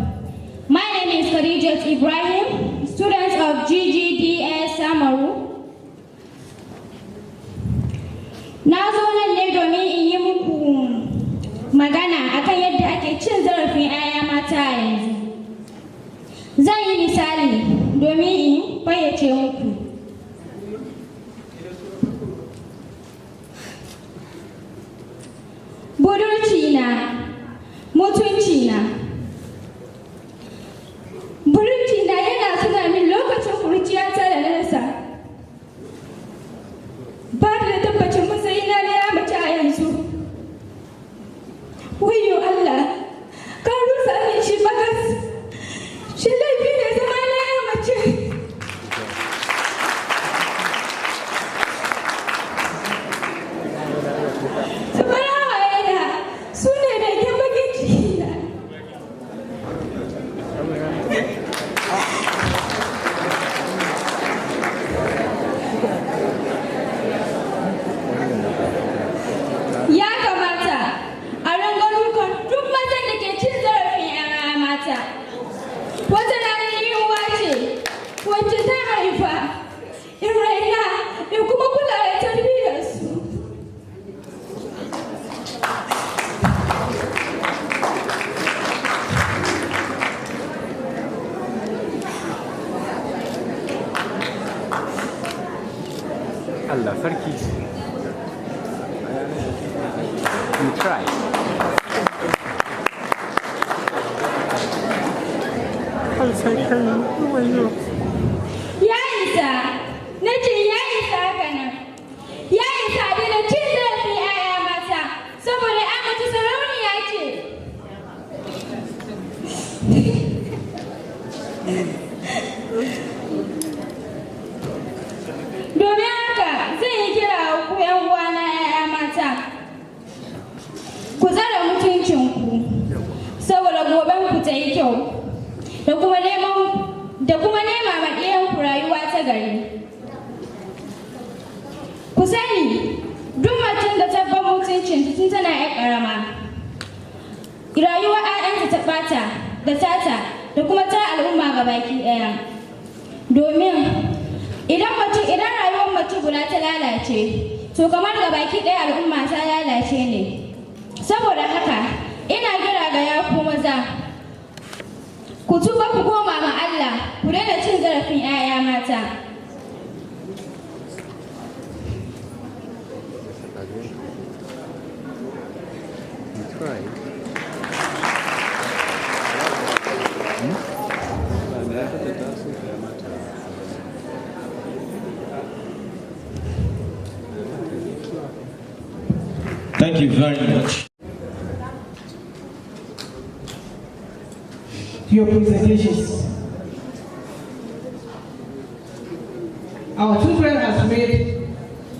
My name is Khadijat Ibrahim, student of GGDS Samaru. Na zo nan ne domin in yi muku magana akan yadda ake cin zarafin 'ya'ya mata a yanzu. Zan yi misali domin in fayyace muku. Budurci na, mutunci na. Budurci na yana tuna min lokacin kurciyata da na rasa. Ba da tabbacin matsayina na ya mace a yanzu. Wayyo Allah, ka rusa min shi bakas. Shi laifi ne zama na ya mace. Allah sarki. You try. Ya isa, na ce ya isa haka nan. Ya isa da cin zarafin 'ya'ya mata, saboda an mace sarauniya ce. Domin haka zan yi kira ku 'yan uwana 'ya'ya mata. Ku tsare mutuncinku, saboda goben ku ta yi kyau. Da kuma nema ma ɗiyanku rayuwa ta gari. Ku sani, duk macen da ta bar mutuncin tun tana 'yar ƙarama, rayuwar 'ya'yanta ta ɓata da tata da kuma ta al'umma ga baki ɗaya. Domin idan rayuwar mace guda ta lalace, to kamar ga baki ɗaya al'umma ta lalace ne. Saboda haka, ina kira ga yaku maza, ku tuba ku koma ma Allah, ku daina cin zarafin 'ya'ya mata. Thank you very much. Your presentations. Our children have made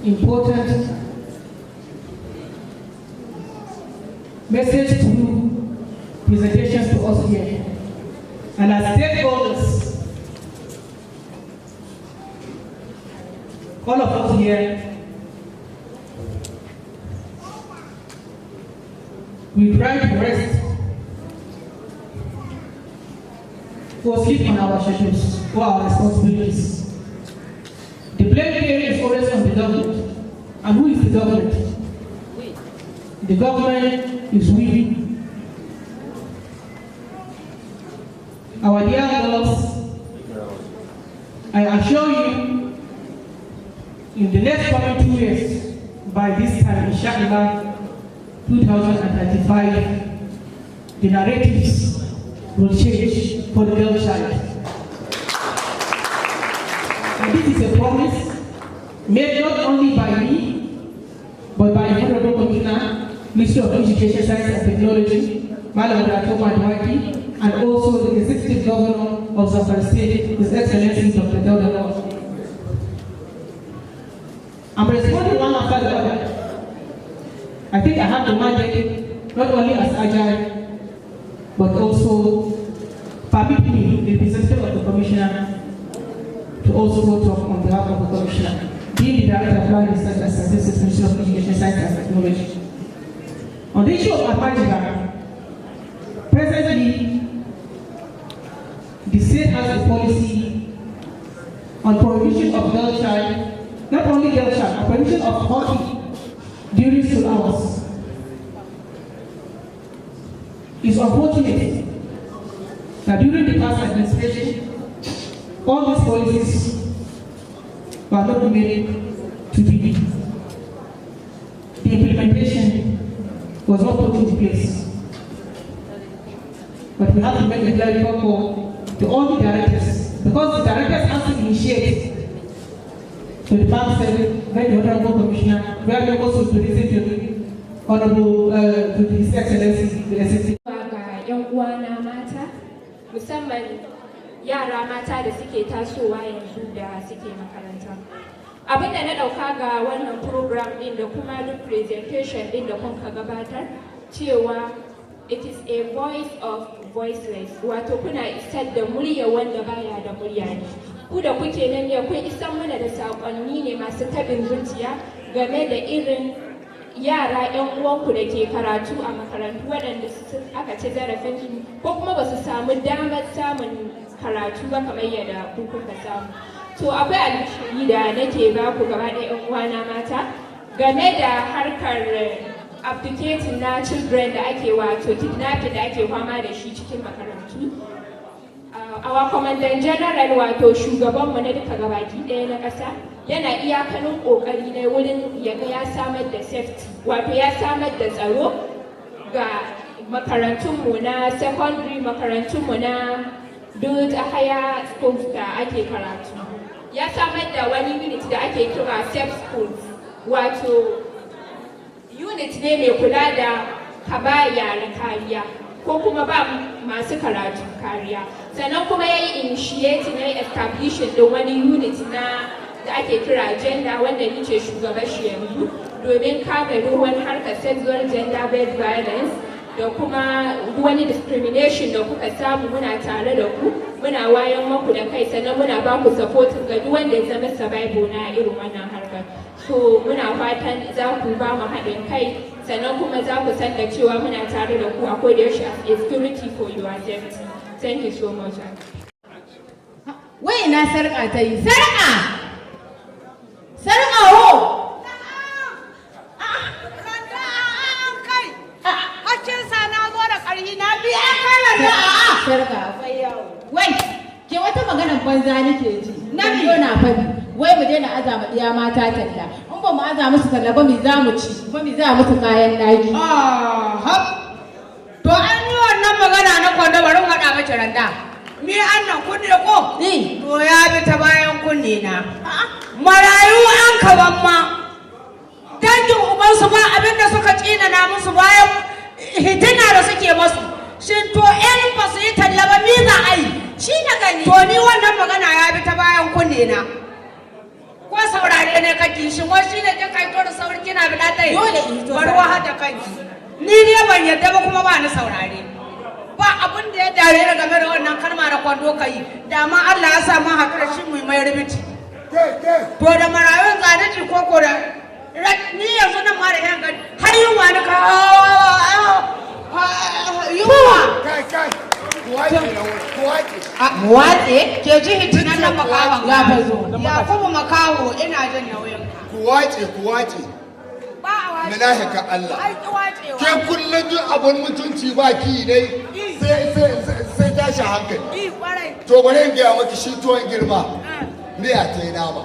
important message to presentations to us here. And as stakeholders, all of us here, we try to rest or sleep on our schedules or our responsibilities. The blame game is always on the government. And who is the government? The government is we. Our dear girls, I assure you, in the next coming 2 years, by this time, inshallah, 2035, the narratives will change for the girl child. And this is a promise made not only by me, but by Honorable Commissioner, Ministry of Education, Science and Technology, Madam Dawaki, and also the Executive Governor of Zamfara State, His Excellency Dr. Yadda. I'm responding one after the other. I think I have the mandate not only as agile, but also permit me, the representative of the Commissioner, to also talk on behalf of the Commissioner, being the Director of Land Research and Statistics, Ministry of Education, Science and Technology. On the issue of Almajira, presently, the state has a policy on prohibition of girl child, not only girl child, prohibition of hockey during school hours. It's unfortunate that during the past administration, all these policies were not made to be. The implementation was not put into place. But we have to make a clear call to all the directors, because the directors have to initiate to the Bank 7, very honorable Commissioner, where we also to listen to the Honorable, to His Excellency, the SSC. Musamman yara mata da suke tasowa yanzu da suke makaranta. Abin da na ɗauka ga wannan program ɗin da kuma duk presentation ɗin da kuka gabatar cewa it is a voice of voiceless, wato kuna isar da murya wanda baya da murya ne. Ku da kuke nan ne kun isar mana da saƙonni ne masu tabin zuciya game da irin yara 'yan uwanku da ke karatu a makarantu waɗanda aka ci zarafinsu ko kuma ba su samu damar samun karatu ba kamar yadda ku kuka samu. To akwai alheri da nake ba ku gaba ɗaya 'yan uwana mata game da harkar abdicating na children da ake wato kidnapping da ake fama da shi cikin makarantu. Our Commandant General wato shugabanmu na duka gabaki ɗaya na ƙasa yana iyakanin ƙoƙari na wurin yaga ya samar da safety wato ya samar da tsaro ga makarantunmu na secondary, makarantunmu na duk higher schools da ake karatu. Ya samar da wani unit da ake kira safe schools, wato unit ne mai kula da ka ba yara kariya ko kuma ba masu karatu kariya. Sannan kuma ya yi initiating ya yi establishing da wani unit na da ake kira gender wanda ni ce shugaban shi yanzu domin kare ruwan harkar sexual gender based violence da kuma wani discrimination da kuka samu muna tare da ku muna wayan maku da kai sannan muna ba ku support ga duk wanda ya zama survivor na irin wannan harkar. So muna fatan za ku ba mu haɗin kai sannan kuma za ku san da cewa muna tare da ku a koda yaushe as a security for your safety. Thank you so much. Wai na sarƙa ta yi sarƙa sarƙa ho Haccin sa na zo da ƙarfi na biya kana sarƙa akwai yawo wai ke wata maganar banza nake ji nan yo na fadi wai mu daina azama diya mata talla in ba mu aza musu talla ba mu za mu ci ba mu za musu kayan daki to an yi wannan magana na kwando bari mu haɗa mace randa me annan kunne ko to ya bi ta bayan kunne na marayu an kaban ma dangin ubansu ba abinda suka tsinana musu bayan hitina da suke masu shin to ƴan ba su yi talla ba me za a yi shi na gani to ni wannan magana ya bi ta bayan kunne na ko saurare ne kake shin wai shi ne kin kai to da sauri kina bi da tai dole in to bar wa hada kanki ni ne ban yadda ba kuma ba ni saurare ba abin da ya dare da game da wannan kalma da kwando kai da ma Allah ya sa mu haɗu da shi mu mai rubuci to da marayun zanaji koko da ni yanzu nan ma da yan gani har yunwa ni ka yunwa kai muwatse ke ji hitinan nan makawan ya fazo ya kuma makawo ina jin nauyin kuwace malahika Allah ke kullum duk abun mutunci ba ki dai sai tashi hankali to bari in gaya maki shi tuwon girma ne a ta yi nama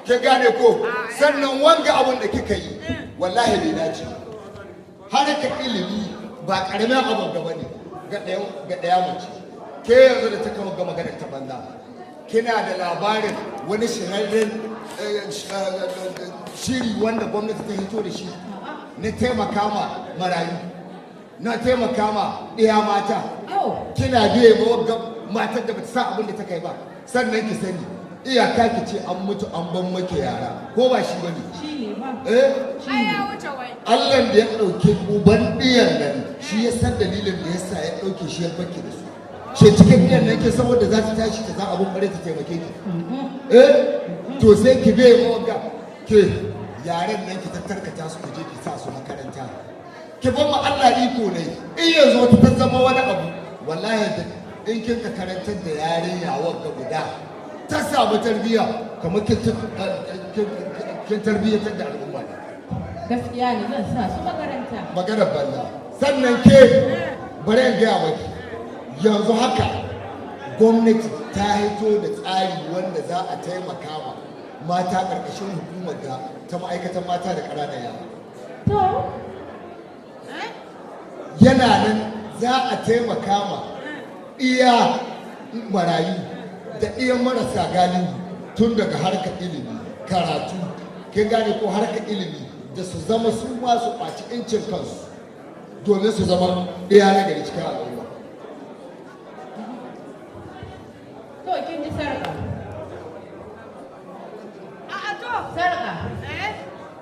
ke gane ko sannan wanga abun da kika yi wallahi bai dace harkar ilimi ba karamin abun gaba ne ga ɗaya mace ke yanzu da ta kama ga maganar ta banza kina da labarin wani shahararren shiri wanda gwamnati ta hito da shi na taimaka ma marayu na taimaka ma ɗaya mata kina biye ma wagga matar da bata sa abin da ta kai ba sannan ki sani iyaka ki ce an mutu an ban make yara ko ba shi bane shi ne ba Allah da ya ɗauke uban ɗiyan nan shi ya san dalilin da yasa ya ɗauke shi ya bakke da su ce cikin ɗiyan nan ke saboda za ta tashi ta za abin ƙware ta taimake ki to sai ki biye ma wagga ke yaren nan ki tattarkata su ku je ki sa su makaranta ki ban ma Allah iko ne in yanzu wata ta zama wani abu wallahi in kin ka karantar da yarinya wagga guda ta samu tarbiyya kamar kin tarbiyyatar da al'umma ne gaskiya ne zan sa su makaranta maganar banza sannan ke bari in gaya maki yanzu haka gwamnati ta hito da tsari wanda za a taimaka ma mata ƙarƙashin hukumar da ta ma'aikatan mata da ƙananan yara yana nan za a taimaka ma iya marayu da iya marasa galibi tun daga harkar ilimi karatu kin gane ko harkar ilimi da su zama su ma su ɓaci incin kansu domin su zama ɗaya na gari cikin al'umma. To kin ji sarƙa. Sarƙa.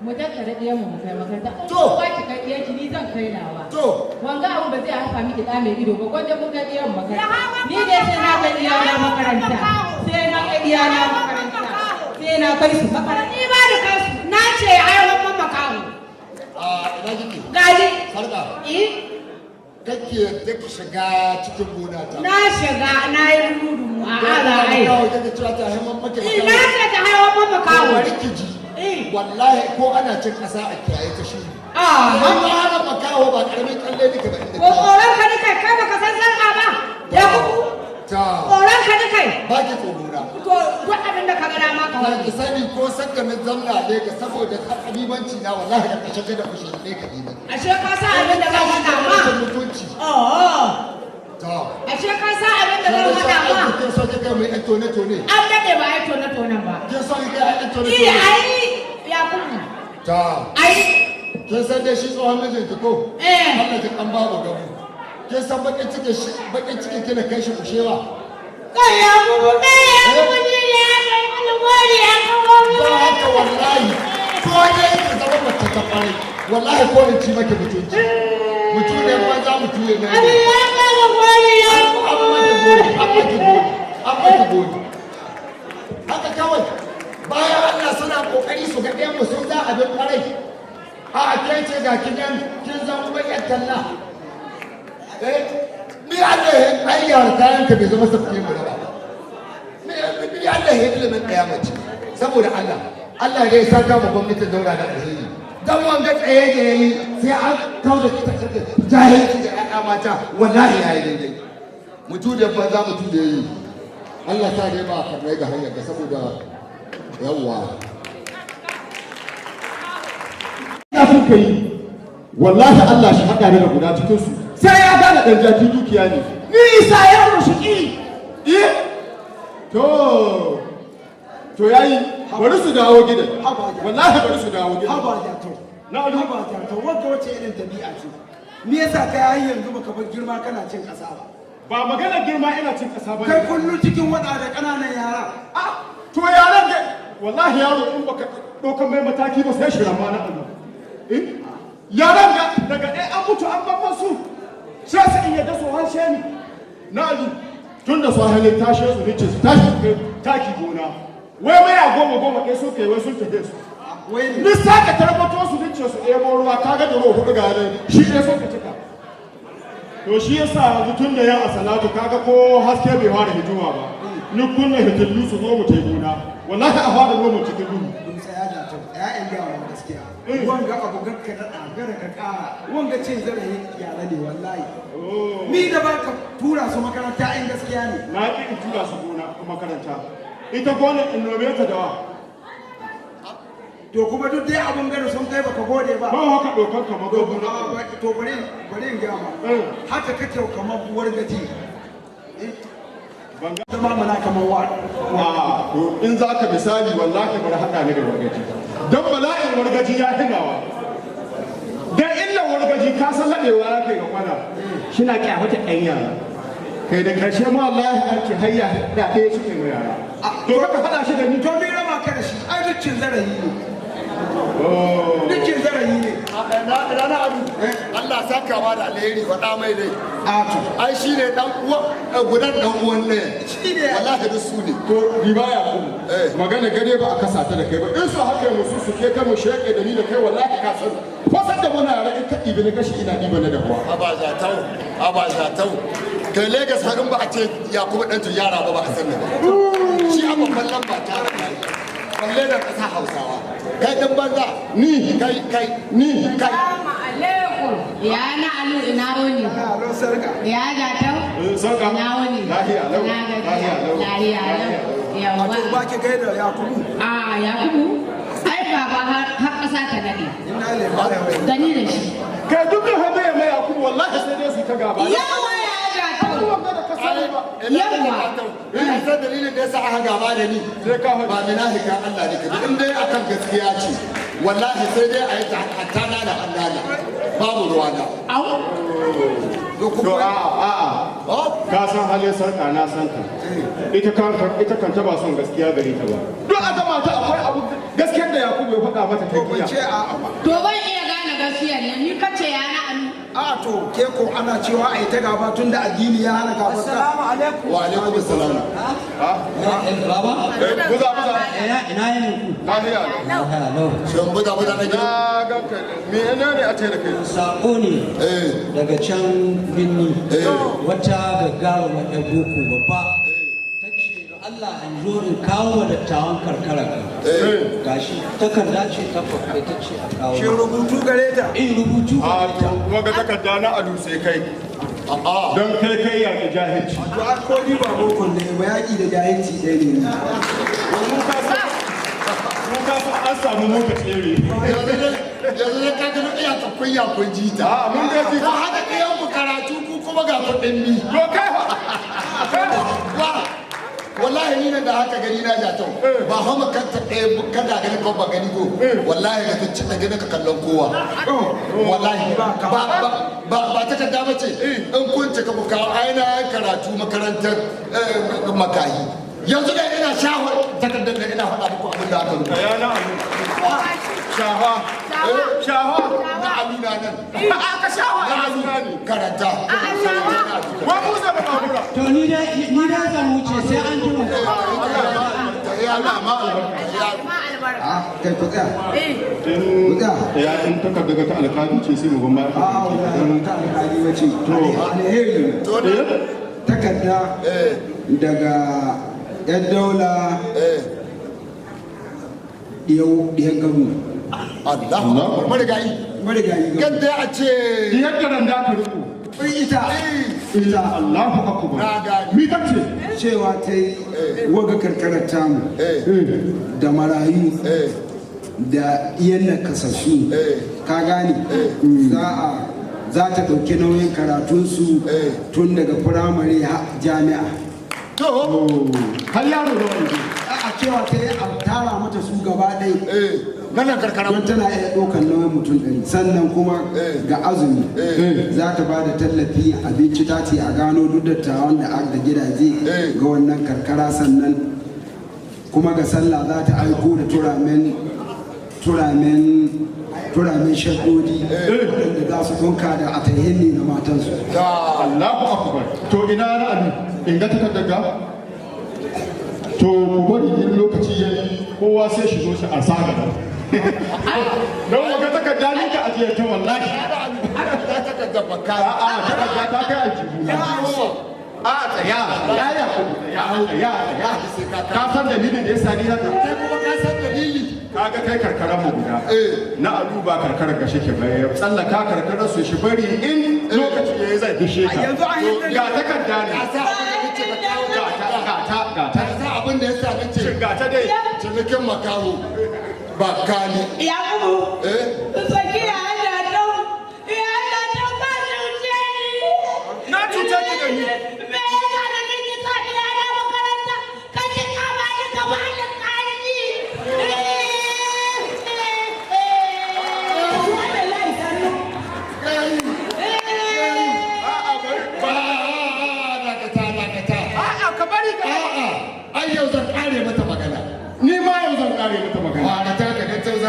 Mu tattara ɗiyan mu kai makaranta. To. Ba ki kai ɗiyan ki ni zan kai nawa. To. Wanga abu ba zai haifa miki ɗa mai ido ba gwanda mun kai ɗiyan makaranta. Ni dai sai na kai ɗiyana makaranta. Sai na kai ɗiyana makaranta. Sai na kai su makaranta. Ni ba da kai su. Na ce haihuwan mamma kawo. Ina kike? Gaji. Sarƙa. Kake yadda ki shiga cikin gona ta. Na shiga na yi rudu a ala ai. Na ce ta haihuwan mamma kawo. Na ce ta haihuwan mamma kawo. Bari ki ji. Wallahi ko ana cin ƙasa a kiyaye ta shi. Amma hana makaho ba ƙaramin kalle nika ba inda. Ko tsoron ka ni kai kai baka san sarƙa ba. Ya kuku. Tsoron ka ni kai. Ba ki tsoro. To duk abin da ka ga dama ka wani. Ki sani ko sanda na zamna ne ga saboda habibanci na wallahi da kashe ka da kushe ne ka diba. Ashe ka sa abin da zan faɗa ma. Mutunci. Ashe ka sa abin da zan faɗa ma. Kin so kika mai ɗan tone-tone. An daɗe ba ai tone-tonen ba. Kin so kika ai ɗan tone-tone. Iya ai ya kuma. Ai. Kin san dai shi tsohon mijinki ko? Allah ki kan babu gabu. Kin san bakin cikin kina kai shi kushewa. Kaya mu ni ya kai mana gori ya kawo mu. Don haka wallahi ko dai ki zama mace ta ƙwarai. Wallahi ko in ci maki mutunci. Mutum ne banza mutum ne. Abin ya kawo gori ya kawo. Amma ki gori. Haka kawai. Bayan Allah suna kokari su ga ɗayan mu sun za abin ƙwarai. A ke ce ga kin zama bayan talla. Ni Allah ya ayyar kayan ka bai zama safiye mu ba. Ni Allah ya ilimin ɗaya mace. Saboda Allah ne ya saka mu gwamnatin daura da alheri. Dan wanga tsaye da yayi sai an kawo da jahilci da ƴaƴa mata wallahi yayi daidai. Mutu da banza mutu da yayi. Allah ta dai ba karnai ga hanyar ga saboda yawwa. Ya fi kai wallahi Allah shi haɗa ni da guda cikin su sai ya gane ɗan jaki dukiya ne ni isa ya rushiki to yayi bari su dawo gidan wallahi bari su dawo gidan haba jato haba jato wanda wace irin tabi'a ce me yasa kai har yanzu baka bar girma kana cin ƙasa ba magana girma ina cin ƙasa ba kai kullum cikin wada da ƙananan yara to yaran ga wallahi yaro in baka ɗaukar mai mataki ba sai shi rama na Allah yaran ga daga ɗaya an mutu an babban su sai su iya da tsohon sheni na ali tun da su halin tashe su ne ce su tashi kai taki gona wai maya goma ɗaya su kai wai sun tafi su ni saka tarbato su ne ce su ɗebo ruwa kaga da ruwa hudu ga nan shi ɗaya sun ka cika to shi yasa yanzu tun da yan asalatu kaga ko haske bai fara hijima ba ni kunna hitillu su zo mu tai gona wallahi a fara noma cikin duhu ‘ya'yan yawa gaskiya wanga abu gakka da ɗagara ka ƙara wanga cin zarafi yara ne wallahi ni da ba ka tura su makaranta ‘yan gaskiya ne na ƙi in tura su gona makaranta ita gona in nome ta dawa to kuma duk dai abun gada sun kai baka gode ba ba haka ɗaukar kamar gona to bari in gama haka kake kamar buwar gaji ban ga mana kamar wa to in za ka misali wallahi bar haɗa ni da wargaji don bala'in wargaji ya hinawa dan illan wargaji ka san laɗewa ya kai ga kwana shi na kyamata ɗan yara kai da ƙarshe ma wallahi an ce hayya da ɗaya shi ke yara to ka haɗa shi da ni to ni rama ka da shi ai dukkin zarafi ne dukkin zarafi ne rana abu Allah saka ma da alheri faɗa mai dai ai shi ne dan uwa gudan dan uwan ne shi ne wallahi da su ne to riba ya ku magana gade ba a kasa ta da kai ba in su haka musu su ke ta mu sheke da ni da kai wallahi ka san ko san da muna yara in ka ɗibi na kashi ina ɗiba na da kuwa aba za tau kai Legas harin ba a ce ya kuma ɗan Yara ba a san ba shi a babban lamba ta balle da ƙasa Hausawa kai dan banza ni kai Assalamu alaikum ya na alu ina wani ya ga tau ina wani lahiya lau yawa ba ki gaida Yakubu Yakubu ai baba har ƙasa ta nade gani da shi kai duk da hada ya mai Yakubu wallahi sai dai su ta gaba yawa ya ga tau ina san dalilin da yasa aka gaba da ni ba minahi ka Allah ne kaji in dai akan gaskiya ce wallahi sai dai a yi ta hatta na da Allah babu ruwana to a'a ka san halin sarka na san ta ita kan ta ba son gaskiya gare ta ba duk a gama ta akwai abu gaskiyar da Yakubu ya faɗa mata ta kiya to ban iya gane gaskiyar nan ni kace ya na alu to ke ko ana cewa ai ta gaba tun da addini ya hana gaba assalamu alaikum wa alaikum assalam baba buza ina yin ku lahiya lau shin buza na gida ga me ne a ce da kai sako ne daga can binni wata gagarumar ɗan boko babba ta ce da Allah an zo in kawo wa dattawan karkara gashi takarda ce ta fafe ta ce a kawo shi rubutu gare ta rubutu gare ta kuma ga takarda na alu sai kai don kai ya ga jahilci to a ko ni ba boko ne ba yaki da jahilci ɗaya ne mun ka an samu mota tsere yanzu ne ka gano iya ta kunya kun jita mun da ji ko haka ɗayan ku karatu ku kuma ga kuɗin ni to kai wallahi ni nan da haka gani na jatau ba hama kanta ɗaya kada gani ko ba gani ko wallahi ga tacce da gani ka kallon kowa wallahi ba ta kadda bace in kun ce ka buka aina karatu makarantar makahi yanzu da ina shawar takardar da ina faɗa muku abin da aka rubuta shawa na aluna nan aka shawa na aluna ne karanta wa mu da ba to ni da zan wuce sai an ji mu ya Allah ma albarka kai ku tsaya ya in takarda ga ta alƙali ce sai mu ban ma ta alƙali wace to alheri takarda daga yan daula diyan gamu Allah marigayi gadda a ce yadda ran da ka riko ita Allahu akbar mi tace cewa ta yi waga karkarar tamu da marayu da iyan nakasassu ka gane za ta ɗauki nauyin karatunsu tun daga firamare jami'a har yaro da wani a cewa ta yi a tara mata su gaba ɗai nan karkara don tana iya ɗaukar nauyin mutum ɗari sannan kuma ga azumi za ta ba da tallafi abinci ta ce a gano duk dattawan da da gidaje ga wannan karkara sannan kuma ga sallah za ta aiko da turamen shaddodi waɗanda za su kunka da atayhinni na matansu. Allahu akbar. To ina ra'ayi in ga takardaga to ku bari in lokaci yayi kowa sai shi zo shi a saga don ga takarda ne ka ajiye ta wallahi takarda baka takarda ta kai aljihu tsaya ka san dalilin da ya sani haka kai kuma ka san dalili kaga kai karkaran mu guda na aluba karkarar ga shike bai tsallaka karkarar su shi bari in lokaci yayi zai dishe ka ga takarda ne ga abin da ya sa nace ga ta dai cinikin makaho ba kani ya kubu sakiya Allah don ya Allah don ba cuce ni na cuce ki da ni me yana da kike sa ni na makaranta kaje ka ba ni ka ba ni kaji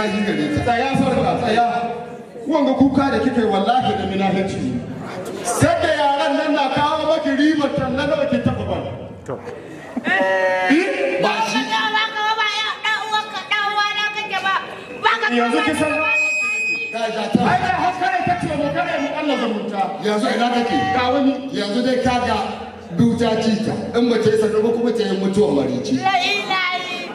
zahi gare ta. Tsaya sarka tsaya. Wanga kuka da kike wallahi da minahici ne. Sai da yaran nan na kawo maki ribar tallan da kike taɓa ba. To. Ba shi. Yanzu ki san ai da haskare ta ce mu kare mu Allah zumunta. Yanzu ina kake? Ga wani. Yanzu dai kaga duta cita in mace ya sanar kuma ta yi mutuwar marici.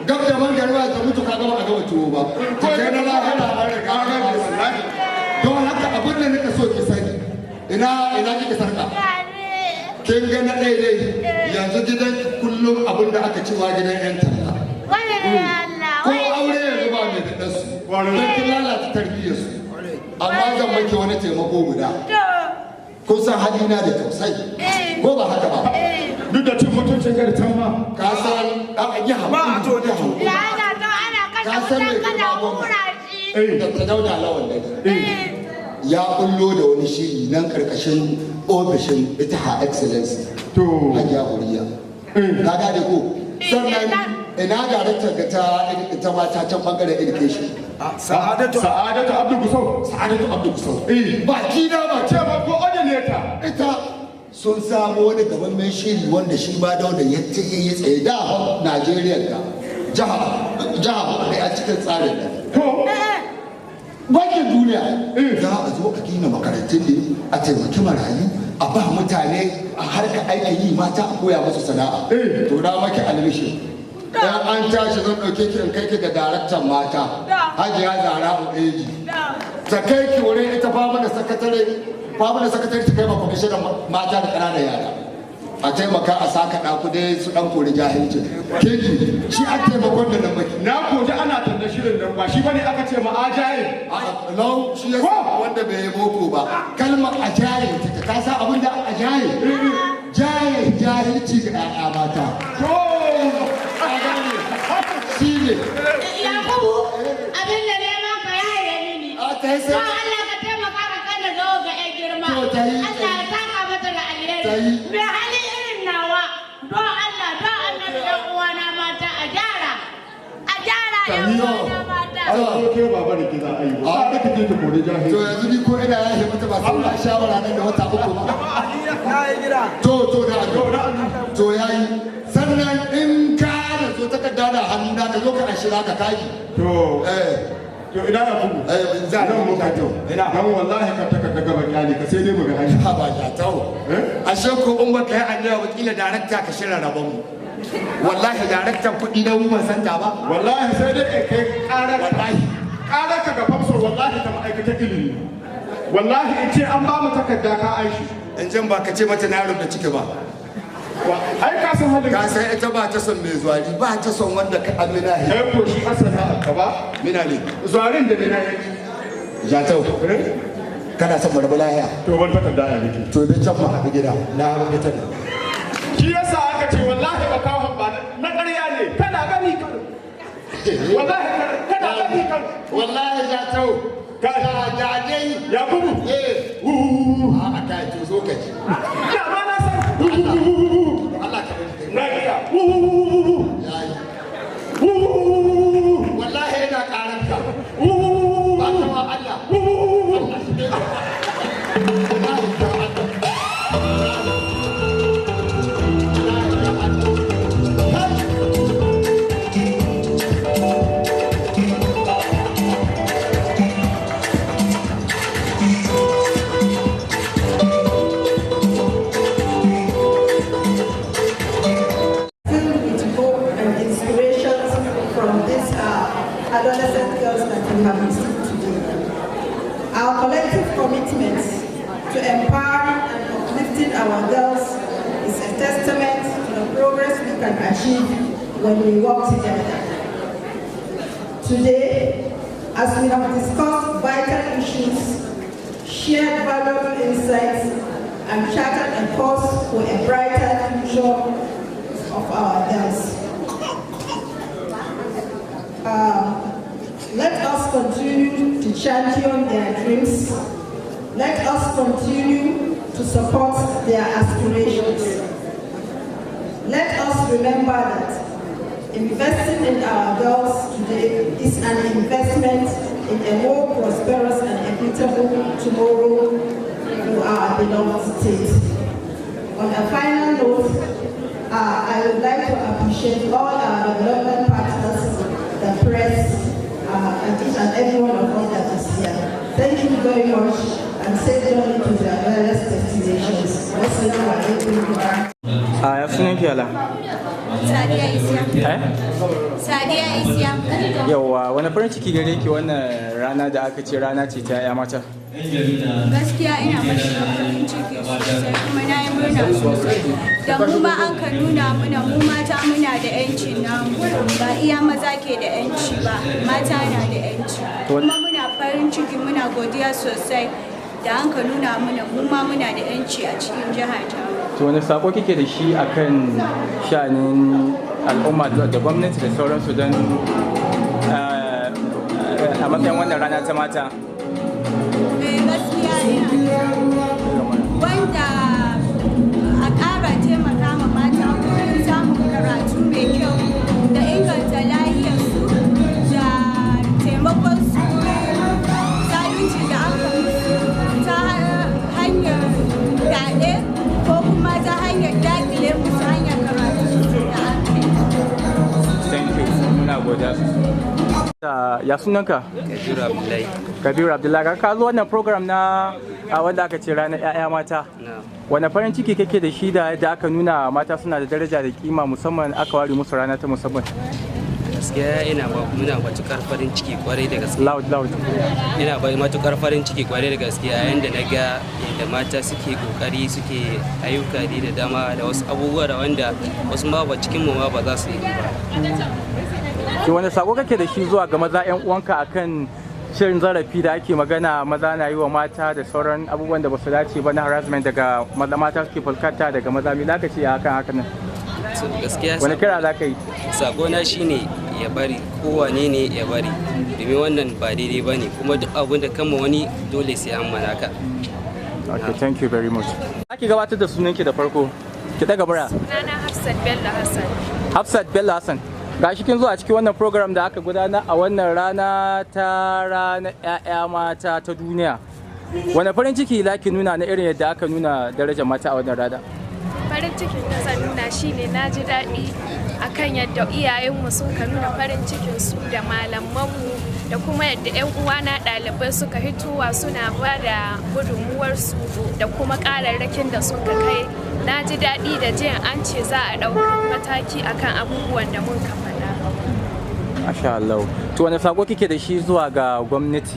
Gab da man garba ta mutu ka gama a gama tuwo ba. Ta kai na lahira ba da kaga da wallahi. Don haka abin da nika so ki sani. Ina kike sarka? Kin ga na daidai yanzu gidan kullum abin da aka cewa gidan yan talla. Ko aure yanzu ba mai da su. Don kin lalata tarbiyyarsu. Amma zan maki wani taimako guda. Kun san halina da tausayi. Ko ba haka ba? Duk da cin mutuncin ga da tamma. Ka san yi hamu. Ba a to da hamu. Ka san mai girma gwamna. Da ta dauna lawan da ya kullo da wani shiri nan karkashin ofishin ita ha excellence. To. Hajiya Uriya. Ka gane ko? Sannan ina daraktar ga ta mata can bangaren education. Sa'adatu Abdu Gusau. Sa'adatu Abdu Gusau. Ba kina ba ce ba ko ordinator. Ita sun samu wani gaban mai shiri wanda shi ba da ya tsaye da Najeriya da jiha ne a cikin tsarin nan. Bankin duniya za a zo a gina makarantun ne a taimaki marayu a ba mutane a harka aikin yi mata a koya musu sana'a. To na maki almishi. Dan an tashi zan ɗauke ki in kai ki ga daraktan mata Hajiya Zara Udeji. Ta kai ki wurin ita babu da sakatare ta kai ma kwamishinan mata da ƙananan yara. A taimaka a saka ɗaku dai su ɗan kori jahilci. Keji shi an taimakon da nan baki. Na koji ana tanda shirin nan ba shi bane aka ce ma ajaye. Lau shi ya wanda bai yi boko ba. Kalmar ajaye take ka san abin da ajaye. Jaye jahilci ga ƴaƴa mata. Shi ne. Yakubu abin da neman ka yaye mini. Don Allah ka taimaka ka kada zo ga ƴan girma. Allah ya saka mata da alheri. Me hali irin nawa. Don Allah annabi ɗan uwana mata a gyara. A gyara ƴan uwana mata. Allah ko ke baba da kiza ayi. Ba ka kike ta kore jahili. To yanzu ni ko ina yahe mata ba sai ba shawara nan da wata uku ba. To yayi. Sannan in ka da zo takarda da hannu da ka zo ka ashira ka kai. To ina ya kudu. Za mu ka to. Ina dan wallahi ka takarda gaba kyali ka sai dai mu ga hanya. Ha ba ya tawo. Ashe ko in ba kai annabi wakila darakta ka shirya rabon mu. Wallahi daraktan kuɗi na mu ban santa ba. Wallahi sai dai kai ƙara wallahi. Ƙara ka ga famsor wallahi ta ma'aikatan ilimi. Wallahi in ce an ba mu takarda ka aishi. In jan ba ka ce mata na rubuta ciki ba. Ai ka san halin ka san ita ba ta son mai zuwari ba ta son wanda ka amina he ai ko shi asana ka ba mina ne zuwarin da mina ne ja tau kana son marba lahiya to ban fata da ya nake to da can ma a gida na haɓa ta da shi yasa aka ce wallahi ba kawo ba na ƙarya ne kana gani kan wallahi kana gani kan wallahi ja tau ka da dai ya bubu a ka to zo ka ji ya ma na san Allah ka bari na iya wallahi ina karanta ba ta Allah Allah shi ne adolescent girls that we have received today. Our collective commitment to empower and uplifting our girls is a testament to the progress we can achieve when we work together. Today, as we have discussed vital issues, shared valuable insights, and charted a course for a brighter future of our girls. Let us continue to champion their dreams. Let us continue to support their aspirations. Let us remember that Investing in our girls today is an investment in a more prosperous and equitable tomorrow for our beloved state. On a final note, I would like to appreciate all our development partners, the press, and each and every one of us that is here. Thank you very much, and safe journey to their various destinations. Wassalamu alaikum. Ya sunan ki ala? Sadiya Isya. Sadiya Isya. Yawa, wani farin ciki gare ki wannan rana da aka ce rana ce ta 'ya mata? Gaskiya ina matuƙar farin ciki sosai kuma na yi murna sosai. Da mu ma an ka nuna muna mu mata muna da 'yancin namu, ba iya maza ke da 'yanci ba, mata na da 'yanci. Kuma muna farin ciki muna godiya sosai da an ka nuna muna mu ma muna da 'yanci a cikin jihar ta. To wani sako kike da shi akan sha'anin al'umma da gwamnati da sauransu don a matsayin wannan rana ta mata? Gaskiya ina wanda a ƙara taimaka ma mata wurin samun karatu mai kyau da inganta lafiyarsu da taimakon su zalunci da aka musu ta hanyar fyaɗe ko kuma ta hanyar daƙile musu hanyar karatu da aka yi. Thank you. Muna godiya. Ya sunanka? Kabiru Abdullahi. Kabiru Abdullahi, ka zo wannan program na wanda aka ce ranar 'ya'ya mata. Wane farin ciki kake da shi da aka nuna mata suna da daraja da kima musamman aka ware musu rana ta musamman? Gaskiya muna matukar farin ciki kwarai da gaske. Loud. Ina matukar farin ciki kwarai da gaske yayin da na ga yadda mata suke kokari suke ayyuka da dama da wasu abubuwa da wanda wasu ma ba cikin mu ma ba za su yi ba. Ki wani sako kake da shi zuwa ga maza 'yan uwanka akan shirin zarafi da ake magana maza na yi wa mata da sauran abubuwan da ba su dace ba na harassment daga mata suke fuskanta daga maza me zaka ce akan haka nan? Gaskiya wani kira za ka yi? Sakona shine ya bari, kowane ne ya bari, domin wannan ba daidai ba ne kuma duk abin da kama wani dole sai an mana ka. Okay, thank you very much. Ake gabatar da sunanki da farko, ki daga bara. Sunana Hafsat Bello Hassan. Hafsat Bello Hassan. Ga shi kin zo a cikin wannan program da aka gudana a wannan rana ta ranar 'ya'ya mata ta duniya. Wane farin ciki za ki nuna na irin yadda aka nuna darajar mata a wannan rana? Farin cikin da zan nuna shine na ji daɗi akan yadda iyayenmu sun ka nuna farin cikinsu da malamanmu da kuma yadda 'yan uwana ɗalibai suka hitowa suna ba da gudunmuwarsu da kuma ƙararrakin da suka kai. Na ji daɗi da jin an ce za a ɗauki mataki akan abubuwan da mun ka faɗa. Masha Allah. To wani sako kike da shi zuwa ga gwamnati?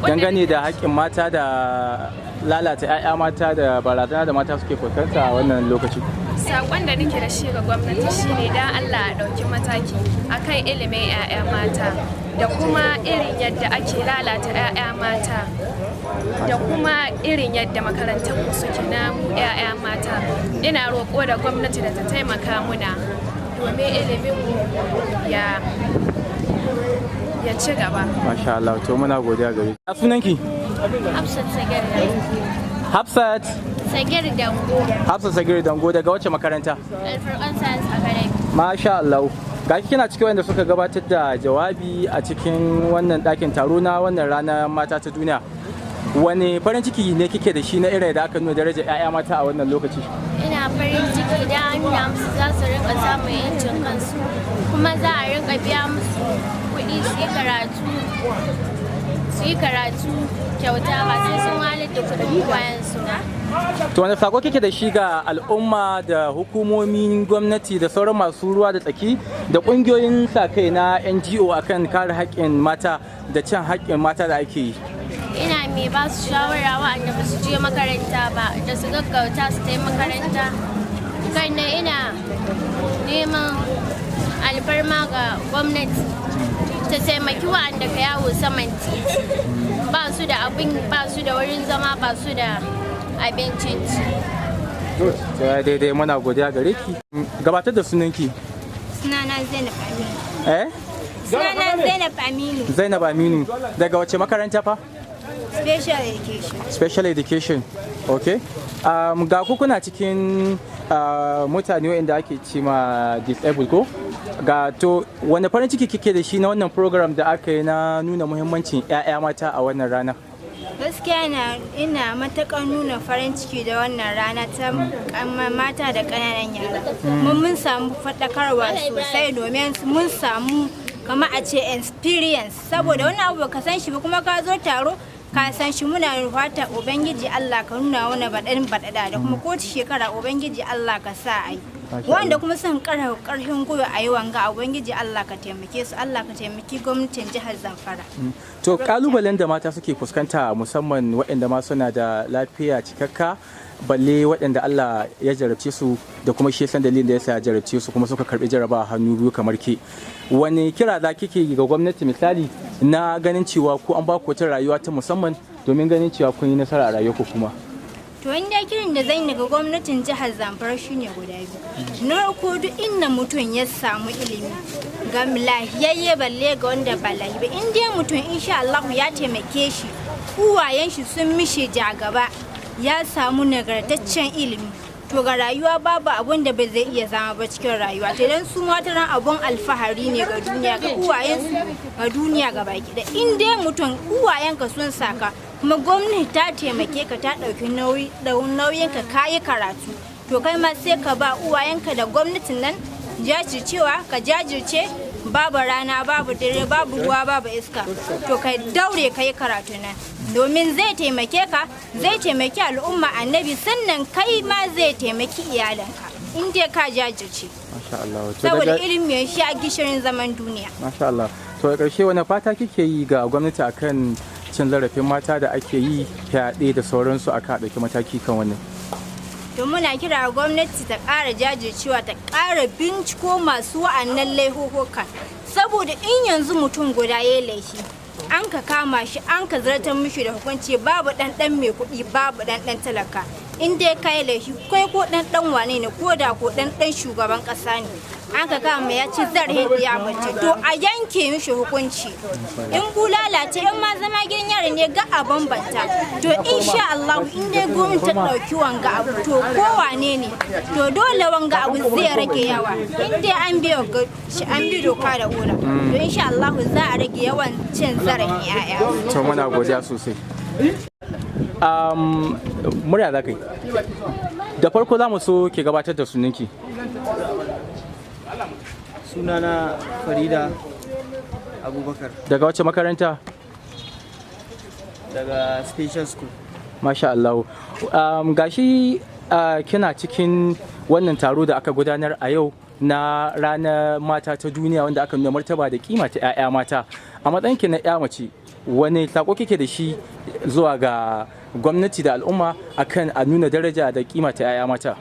Dangane da haƙƙin mata da lalata 'ya'ya mata da barazana da mata suke fuskanta a wannan lokaci. Sakon da nake da shi ga gwamnati shine dan Allah a ɗauki mataki akan ilimin 'ya'ya mata da kuma irin yadda ake lalata 'ya'ya mata da kuma irin yadda makarantun suke na 'ya'ya mata. Ina roƙo da gwamnati da ta taimaka muna domin ilimin mu ya ci gaba. Masha Allah, to muna godiya gare ki. A sunanki? Hafsat Sagir. Hafsat Sagir Dango. Hafsat Sagir Dango daga wacce makaranta? Alfurqan Science Academy. Masha Allah. Ga kina cikin wanda suka gabatar da jawabi a cikin wannan ɗakin taro na wannan ranar mata ta duniya. Wane farin ciki ne kike da shi na irin da aka nuna darajar 'ya'ya mata a wannan lokaci? Ina farin ciki da an nuna musu za su rinka samun 'yancin kansu kuma za a rinka biya musu kuɗi su yi karatu kyauta ba sai sun wahalar da kuɗin kwayansu ba. To wani sako kike da shi ga al'umma da hukumomin gwamnati da sauran masu ruwa da tsaki da ƙungiyoyin sa kai na NGO akan kare haƙƙin mata da cin haƙƙin mata da ake yi? Ina mai ba su shawara wa'anda ba su je makaranta ba da su gaggauta su ta yi makaranta. Sannan ina neman alfarma ga gwamnati ta taimaki wa'anda ka yawo saman titi ba su da abin ba su da wurin zama ba su da abincin ci. Daidai muna godiya gare ki. Gabatar da sunanki. Sunana Zainab Aminu. Sunana Zainab Aminu. Zainab Aminu. Daga wace makaranta fa? Special education. Special education. Okay. Ga ku kuna cikin mutane wanda ake ce ma disabled ko ga to wani farin ciki kike da shi na wannan program da aka yi na nuna muhimmancin 'ya'ya mata a wannan rana? Gaskiya ina matakan nuna farin ciki da wannan rana ta mata da ƙananan yara. Mun samu faɗakarwa sosai domin mun samu kama a ce experience saboda wani abu ka san shi ba kuma ka zo taro ka san shi. Muna fata ubangiji Allah ka nuna wani baɗaɗa da kuma kowace shekara ubangiji Allah ka sa a yi wanda kuma son ƙarfin gwiwa a yi wanga ubangiji Allah ka taimake su, Allah ka taimaki gwamnatin jihar Zamfara. To kalubalen da mata suke fuskanta musamman waɗanda ma suna da lafiya cikakka balle waɗanda Allah ya jarabce su da kuma shi san dalilin da yasa ya jarabce su kuma suka karbi jarabawa hannu biyu kamar ke, wani kira za kike ga gwamnati misali na ganin cewa ku an ba ku wata rayuwa ta musamman domin ganin cewa kun yi nasara a rayuwarku kuma? To inda kirin da zan ga gwamnatin jihar Zamfara shine guda biyu. Na farko duk inda mutum ya samu ilimi ga lahiyayye balle ga wanda ba lahi ba, in dai mutum insha Allah ya taimake shi uwayen shi sun mishi jagaba ya samu nagartaccen ilimi to ga rayuwa babu abun da bai zai iya zama ba cikin rayuwa. To dan su mataran abun alfahari ne ga duniya ga uwayen su ga duniya ga baki da in dai mutum uwayen ka sun saka kuma gwamnati ta taimake ka ta ɗauki nauyin ka kayi karatu to kai ma sai ka ba uwayenka da gwamnatin nan jajircewa ka jajirce babu rana babu dare babu ruwa babu iska to kai daure ka yi karatu nan domin zai taimake ka zai taimaki al'umma annabi sannan kai ma zai taimaki iyalanka in dai ka jajirce. Saboda ilimi shi a gishirin zaman duniya. Masha Allah. To a ƙarshe wani fata kike yi ga gwamnati akan cin zarafin mata da ake yi fyaɗe da sauransu aka ɗauki mataki kan wannan? To muna kira gwamnati ta ƙara jajircewa ta ƙara binciko masu wa'annan laifukan saboda in yanzu mutum guda ya laifi an ka kama shi an ka zartar mishi da hukunci babu ɗan mai kuɗi babu ɗan talaka in dai ka yi laifi kai ko ɗan wane ne ko da ko ɗan shugaban ƙasa ne an ka kama ya ci zarafin ya mace to a yanke mishi hukunci in bulala ce in ma zama gidan yari ne ga a bambanta to insha Allah in dai gwamnati ta ɗauki wanga abu to ko wane ne to dole wanga abu zai rage yawa in dai an bi doka da oda to insha Allah za a rage yawan cin zarafin yaya. To muna godiya sosai. Murya za ka yi. Da farko za mu so ke gabatar da sunanki. Sunana Farida Abubakar. Daga wace makaranta? Daga Special School. Masha Allah. Gashi kina cikin wannan taro da aka gudanar a yau na ranar mata ta duniya wanda aka nuna martaba da kima ta 'ya'ya mata. A matsayinki na 'ya mace, wani sako kike da shi zuwa ga gwamnati da al'umma akan a nuna daraja da kima ta 'ya'ya mata?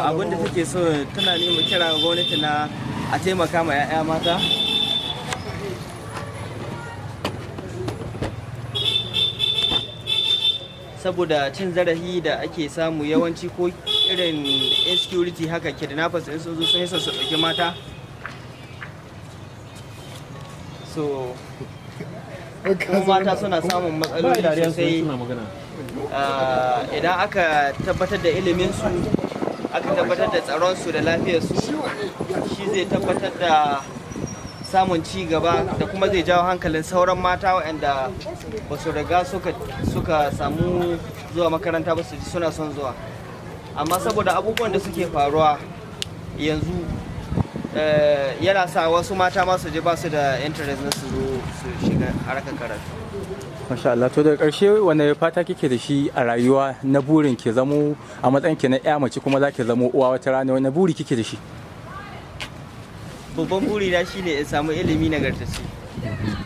Abin da take so tana neman kira ga gwamnati na a taimaka ma 'ya'ya mata saboda cin zarafi da ake samu yawanci ko irin insecurity haka kidnappers in sun zo sun su ɗauki mata so kuma mata suna samun matsaloli sosai idan aka tabbatar da iliminsu aka tabbatar da tsaronsu da lafiyarsu shi zai tabbatar da samun ci gaba da kuma zai jawo hankalin sauran mata waɗanda ba su riga suka samu zuwa makaranta ba su ji suna son zuwa amma saboda abubuwan da suke faruwa yanzu yana sa wasu mata masu ji ba su da interest na su zo su shiga harkar karatu. Masha Allah, to daga ƙarshe wane fata kike da shi a rayuwa na burin ke zamo a matsayin ki na ƴa mace kuma za ki zamo uwa wata rana, wani buri kike da shi? Babban buri na shine in samu ilimi nagartacce.